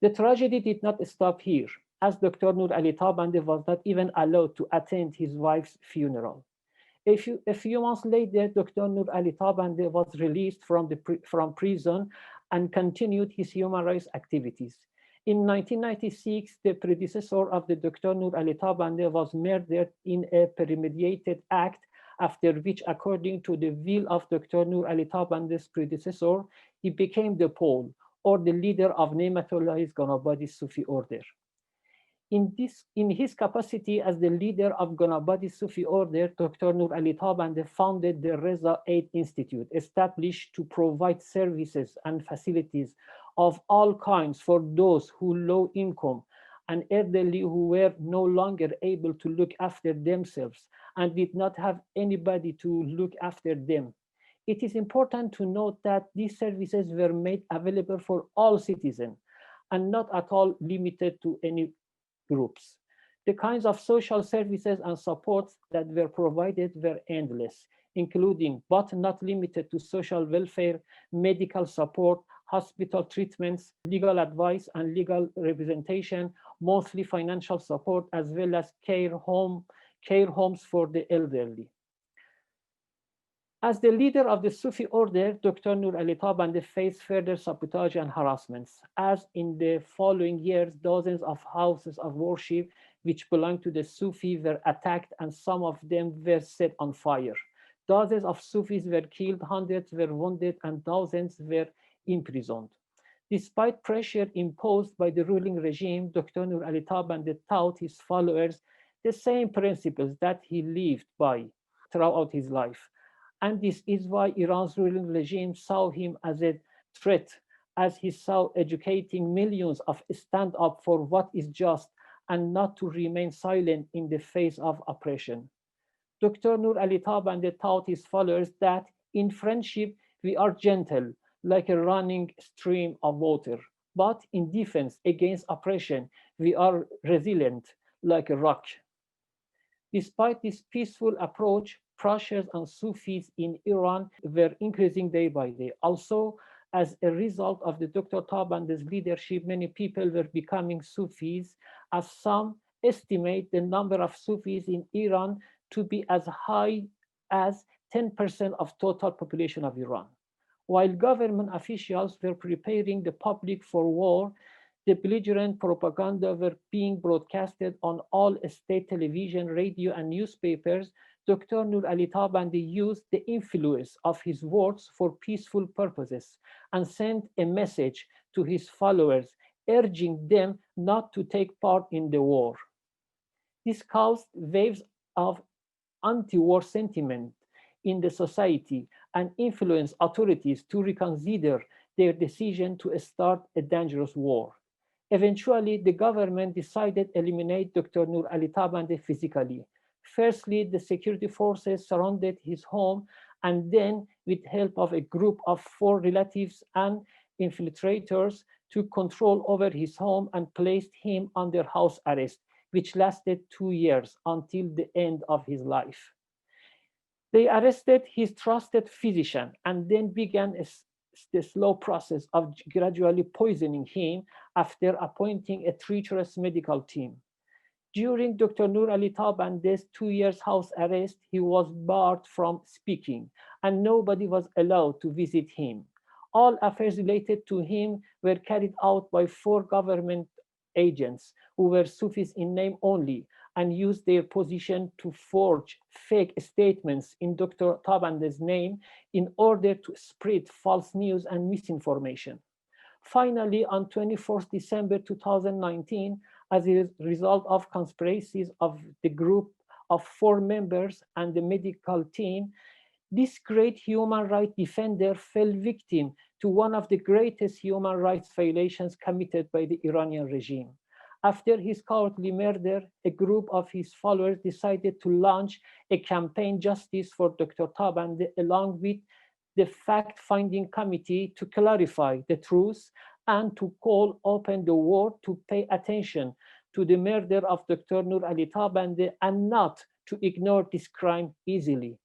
The tragedy did not stop here, as Dr. Noor Ali Tarbandeh was not even allowed to attend his wife's funeral. A few months later, Dr. Noor Ali Tarbandeh was released from prison and continued his human rights activities. In 1996, the predecessor of the Dr. Noor Ali Tarbandeh was murdered in a premeditated act, after which, according to the will of Dr. Noor Ali Tarbandeh's predecessor, he became the Pole, or the leader of Ne'matullah's Ghanabadi Sufi order. In his capacity as the leader of Ghanabadi Sufi order, Dr. Noor Ali Tarbandeh founded the Reza Aid Institute, established to provide services and facilities of all kinds for those who low income and elderly who were no longer able to look after themselves and did not have anybody to look after them. It is important to note that these services were made available for all citizens and not at all limited to any groups. The kinds of social services and supports that were provided were endless, including but not limited to social welfare, medical support, hospital treatments, legal advice and legal representation, monthly financial support, as well as care homes for the elderly. As the leader of the Sufi order, Dr. Noor Ali Tarbandeh faced further sabotage and harassments, as in the following years, dozens of houses of worship which belonged to the Sufi were attacked and some of them were set on fire. Dozens of Sufis were killed, hundreds were wounded, and thousands were imprisoned. Despite pressure imposed by the ruling regime, Dr. Noor Ali Tarbande taught his followers the same principles that he lived by throughout his life. And this is why Iran's ruling regime saw him as a threat, as he saw educating millions of stand up for what is just and not to remain silent in the face of oppression. Dr. Noor Ali Tarbande taught his followers that in friendship we are gentle, like a running stream of water, but in defense against oppression we are resilient, like a rock. Despite this peaceful approach, pressures on Sufis in Iran were increasing day by day. Also, as a result of the Dr. Tarbande's leadership, many people were becoming Sufis, as some estimate the number of Sufis in Iran to be as high as 10% of total population of Iran. While government officials were preparing the public for war, the belligerent propaganda were being broadcasted on all state television, radio, and newspapers. Dr. Noor Ali Tarbande used the influence of his words for peaceful purposes and sent a message to his followers, urging them not to take part in the war. This caused waves of anti-war sentiment in the society and influenced authorities to reconsider their decision to start a dangerous war. Eventually, the government decided to eliminate Dr. Noor Ali Tarbande physically. Firstly, the security forces surrounded his home, and then, with help of a group of 4 relatives and infiltrators, took control over his home and placed him under house arrest, which lasted 2 years until the end of his life. They arrested his trusted physician and then began the slow process of gradually poisoning him after appointing a treacherous medical team. During Dr. Noor Ali Tarbande's 2 years house arrest, he was barred from speaking and nobody was allowed to visit him. All affairs related to him were carried out by 4 government agents who were Sufis in name only and used their position to forge fake statements in Dr. Tarbande's name in order to spread false news and misinformation. Finally, on 24th December 2019, as a result of conspiracies of the group of 4 members and the medical team, this great human rights defender fell victim to one of the greatest human rights violations committed by the Iranian regime. After his cowardly murder, a group of his followers decided to launch a campaign justice for Dr. Tarbande along with the fact-finding committee to clarify the truth and to call open the world to pay attention to the murder of Dr. Noor Ali Tarbande and not to ignore this crime easily.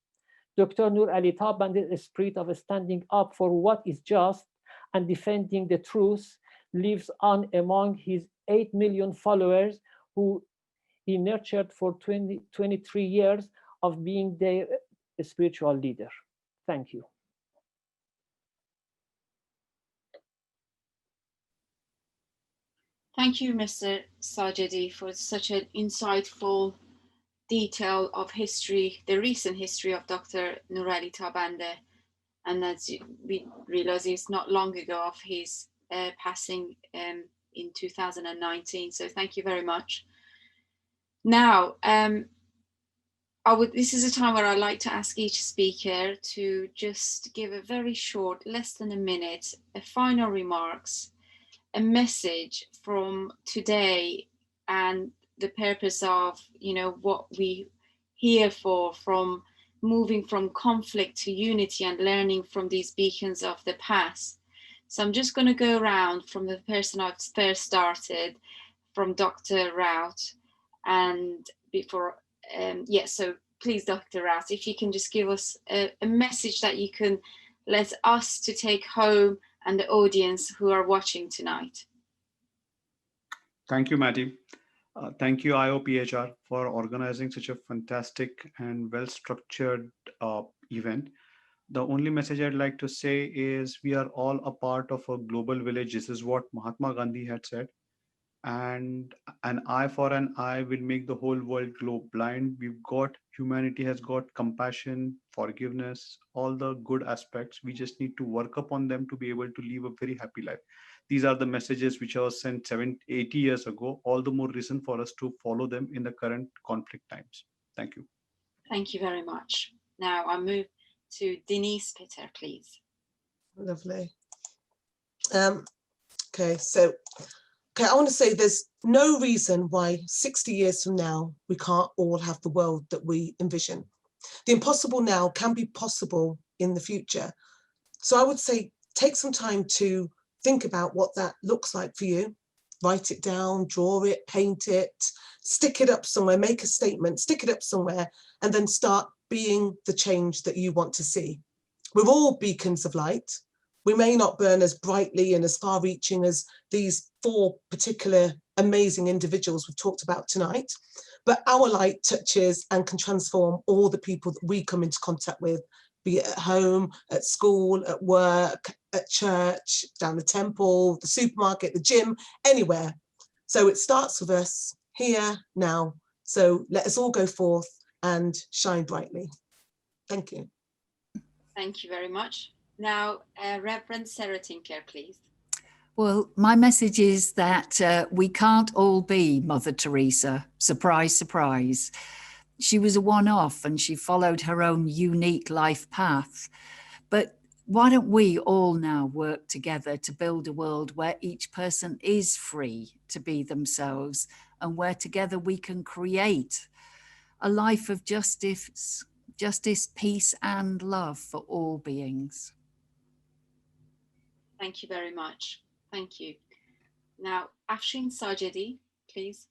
Dr. Noor Ali Tarbande's spirit of standing up for what is just and defending the truth lives on among his 8 million followers who he nurtured for 23 years of being their spiritual leader. Thank you. Thank you, Mr. Sajedi, for such an insightful detail of history, the recent history of Dr. Noor Ali Tarbande. And as we realize, it's not long ago of his passing in 2019. So thank you very much. Now, this is a time where I like to ask each speaker to just give a very short, less than a minute, a final remarks, a message from today and the purpose of, what we here for, from moving from conflict to unity and learning from these beacons of the past. So I'm just going to go around from the person I've first started, from Dr. Rout, and before, so please, Dr. Rout, if you can just give us a message that you can let us to take home and the audience who are watching tonight. Thank you, Mattie. Thank you, IOPHR, for organizing such a fantastic and well-structured event. The only message I'd like to say is we are all a part of a global village. This is what Mahatma Gandhi had said. and an eye for an eye will make the whole world go blind. Humanity has got compassion, forgiveness, all the good aspects. We just need to work upon them to be able to live a very happy life. These are the messages which I was sent 80 years ago. All the more reason for us to follow them in the current conflict times. Thank you. Thank you very much. Now I move to Denise Pitter, please. Lovely. Okay, I want to say there's no reason why 60 years from now we can't all have the world that we envision. The impossible now can be possible in the future. So I would say take some time to think about what that looks like for you. Write it down, draw it, paint it, stick it up somewhere, make a statement, stick it up somewhere, and then start being the change that you want to see. We're all beacons of light. We may not burn as brightly and as far-reaching as these 4 particular amazing individuals we've talked about tonight, but our light touches and can transform all the people that we come into contact with, be it at home, at school, at work, at church, down the temple, the supermarket, the gym, anywhere. So it starts with us here now. So let us all go forth and shine brightly. Thank you. Thank you very much. Now, Reverend Sarah Tinker, please. Well, my message is that we can't all be Mother Teresa. Surprise, surprise. She was a one-off and she followed her own unique life path. But why don't we all now work together to build a world where each person is free to be themselves and where together we can create a life of justice, peace and love for all beings. Thank you very much. Thank you. Now, Afshin Sajedi, please.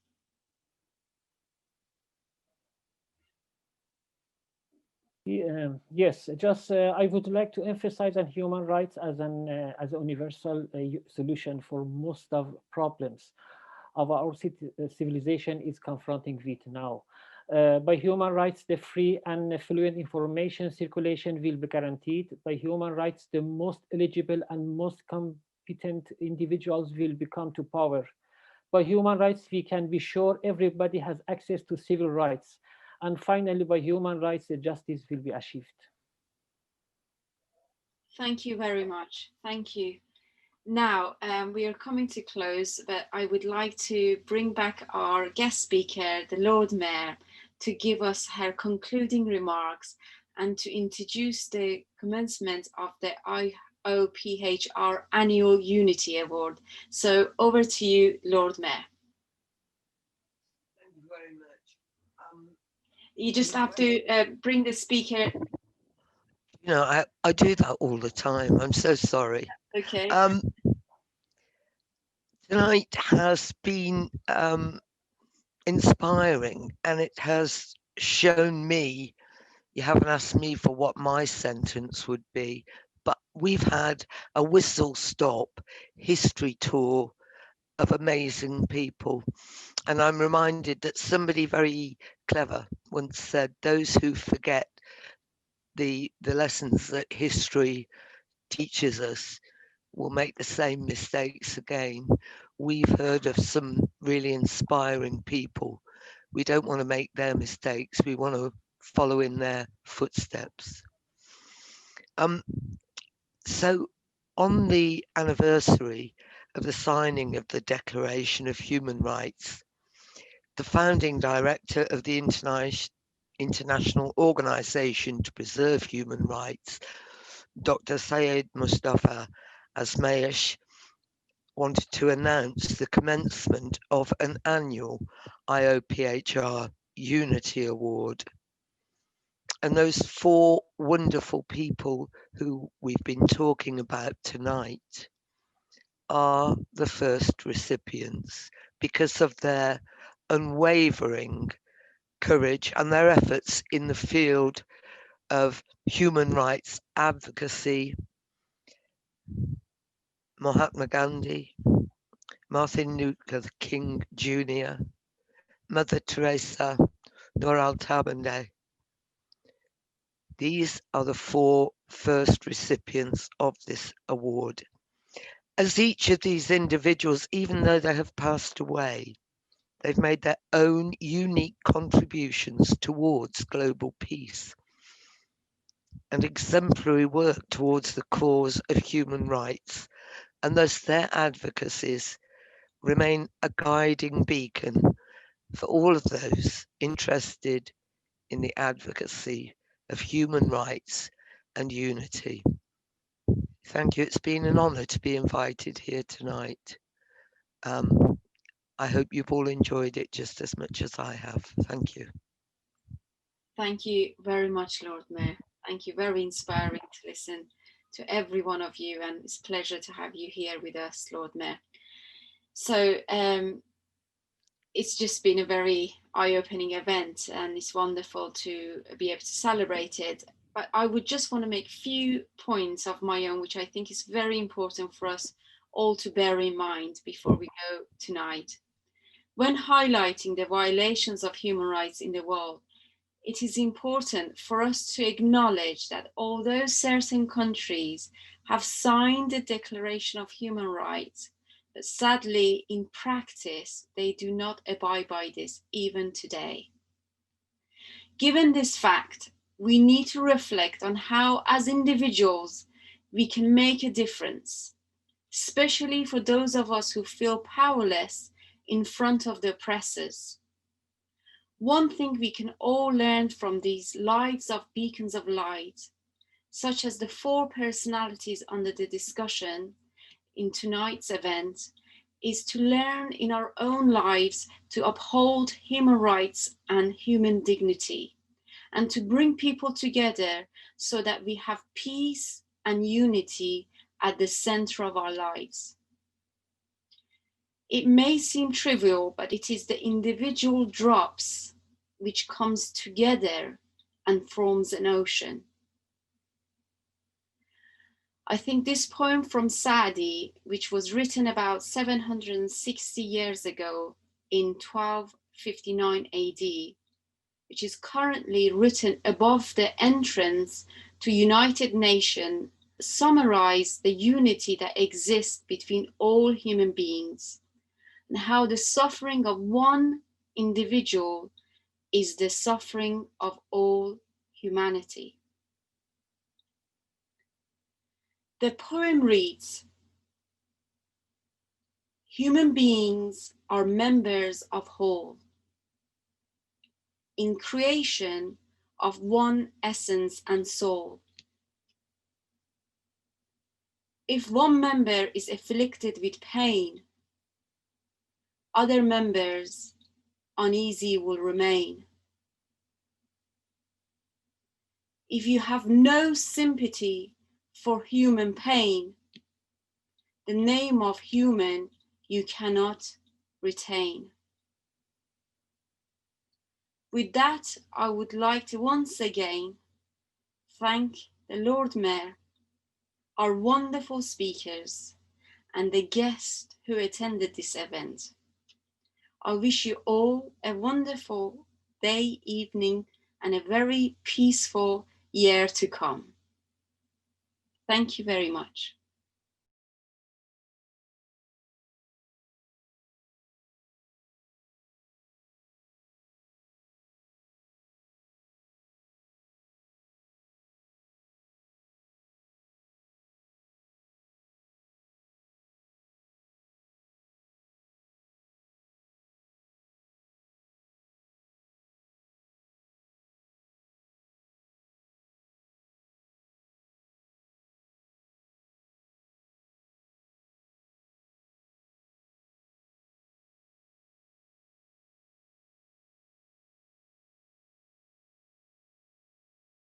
Yes, just I would like to emphasize on human rights as a universal solution for most of problems of our civilization is confronting with now. By human rights, the free and fluent information circulation will be guaranteed. By human rights, the most eligible and most competent individuals will become to power. By human rights, we can be sure everybody has access to civil rights. And finally, by human rights, the justice will be achieved. Thank you very much. Thank you. Now, we are coming to close, but I would like to bring back our guest speaker, the Lord Mayor, to give us her concluding remarks and to introduce the commencement of the IOPHR Annual Unity Award. So over to you, Lord Mayor. Thank you very much. You just have to bring the speaker. You know, I do that all the time. I'm so sorry. Okay. Tonight has been inspiring, and it has shown me, you haven't asked me for what my sentence would be, but we've had a whistle-stop history tour of amazing people. And I'm reminded that somebody very clever once said, those who forget the lessons that history teaches us will make the same mistakes again. We've heard of some really inspiring people. We don't want to make their mistakes. We want to follow in their footsteps. So on the anniversary of the signing of the Declaration of Human Rights, the founding director of the International Organization to Preserve Human Rights, Dr. Syed Mustafa Asmayesh, wanted to announce the commencement of an annual IOPHR Unity Award. And those 4 wonderful people who we've been talking about tonight are the first recipients because of their unwavering courage and their efforts in the field of human rights advocacy. Mahatma Gandhi, Martin Luther King Jr., Mother Teresa, Noor Ali Tarbande. These are the 4 first recipients of this award. As each of these individuals, even though they have passed away, they've made their own unique contributions towards global peace and exemplary work towards the cause of human rights, and thus their advocacies remain a guiding beacon for all of those interested in the advocacy of human rights and unity. Thank you. It's been an honour to be invited here tonight. I hope you've all enjoyed it just as much as I have. Thank you. Thank you very much, Lord Mayor. Thank you. Very inspiring to listen to every one of you, and it's a pleasure to have you here with us, Lord Mayor. So it's just been a very eye-opening event, and it's wonderful to be able to celebrate it. But I would just want to make a few points of my own, which I think is very important for us all to bear in mind before we go tonight. When highlighting the violations of human rights in the world, it is important for us to acknowledge that although certain countries have signed the Declaration of Human Rights, but sadly in practice, they do not abide by this even today. Given this fact, we need to reflect on how, as individuals, we can make a difference, especially for those of us who feel powerless in front of the oppressors. One thing we can all learn from these lights of beacons of light, such as the 4 personalities under the discussion in tonight's event, is to learn in our own lives to uphold human rights and human dignity, and to bring people together so that we have peace and unity at the center of our lives. It may seem trivial, but it is the individual drops which comes together and forms an ocean. I think this poem from Sajedi, which was written about 760 years ago in 1259 AD, which is currently written above the entrance to United Nations, summarize the unity that exists between all human beings and how the suffering of one individual is the suffering of all humanity. The poem reads, human beings are members of whole, in creation of one essence and soul. If one member is afflicted with pain, other members uneasy will remain. If you have no sympathy for human pain, the name of human you cannot retain. With that, I would like to once again thank the Lord Mayor, our wonderful speakers, and the guests who attended this event. I wish you all a wonderful day, evening, and a very peaceful year to come. Thank you very much.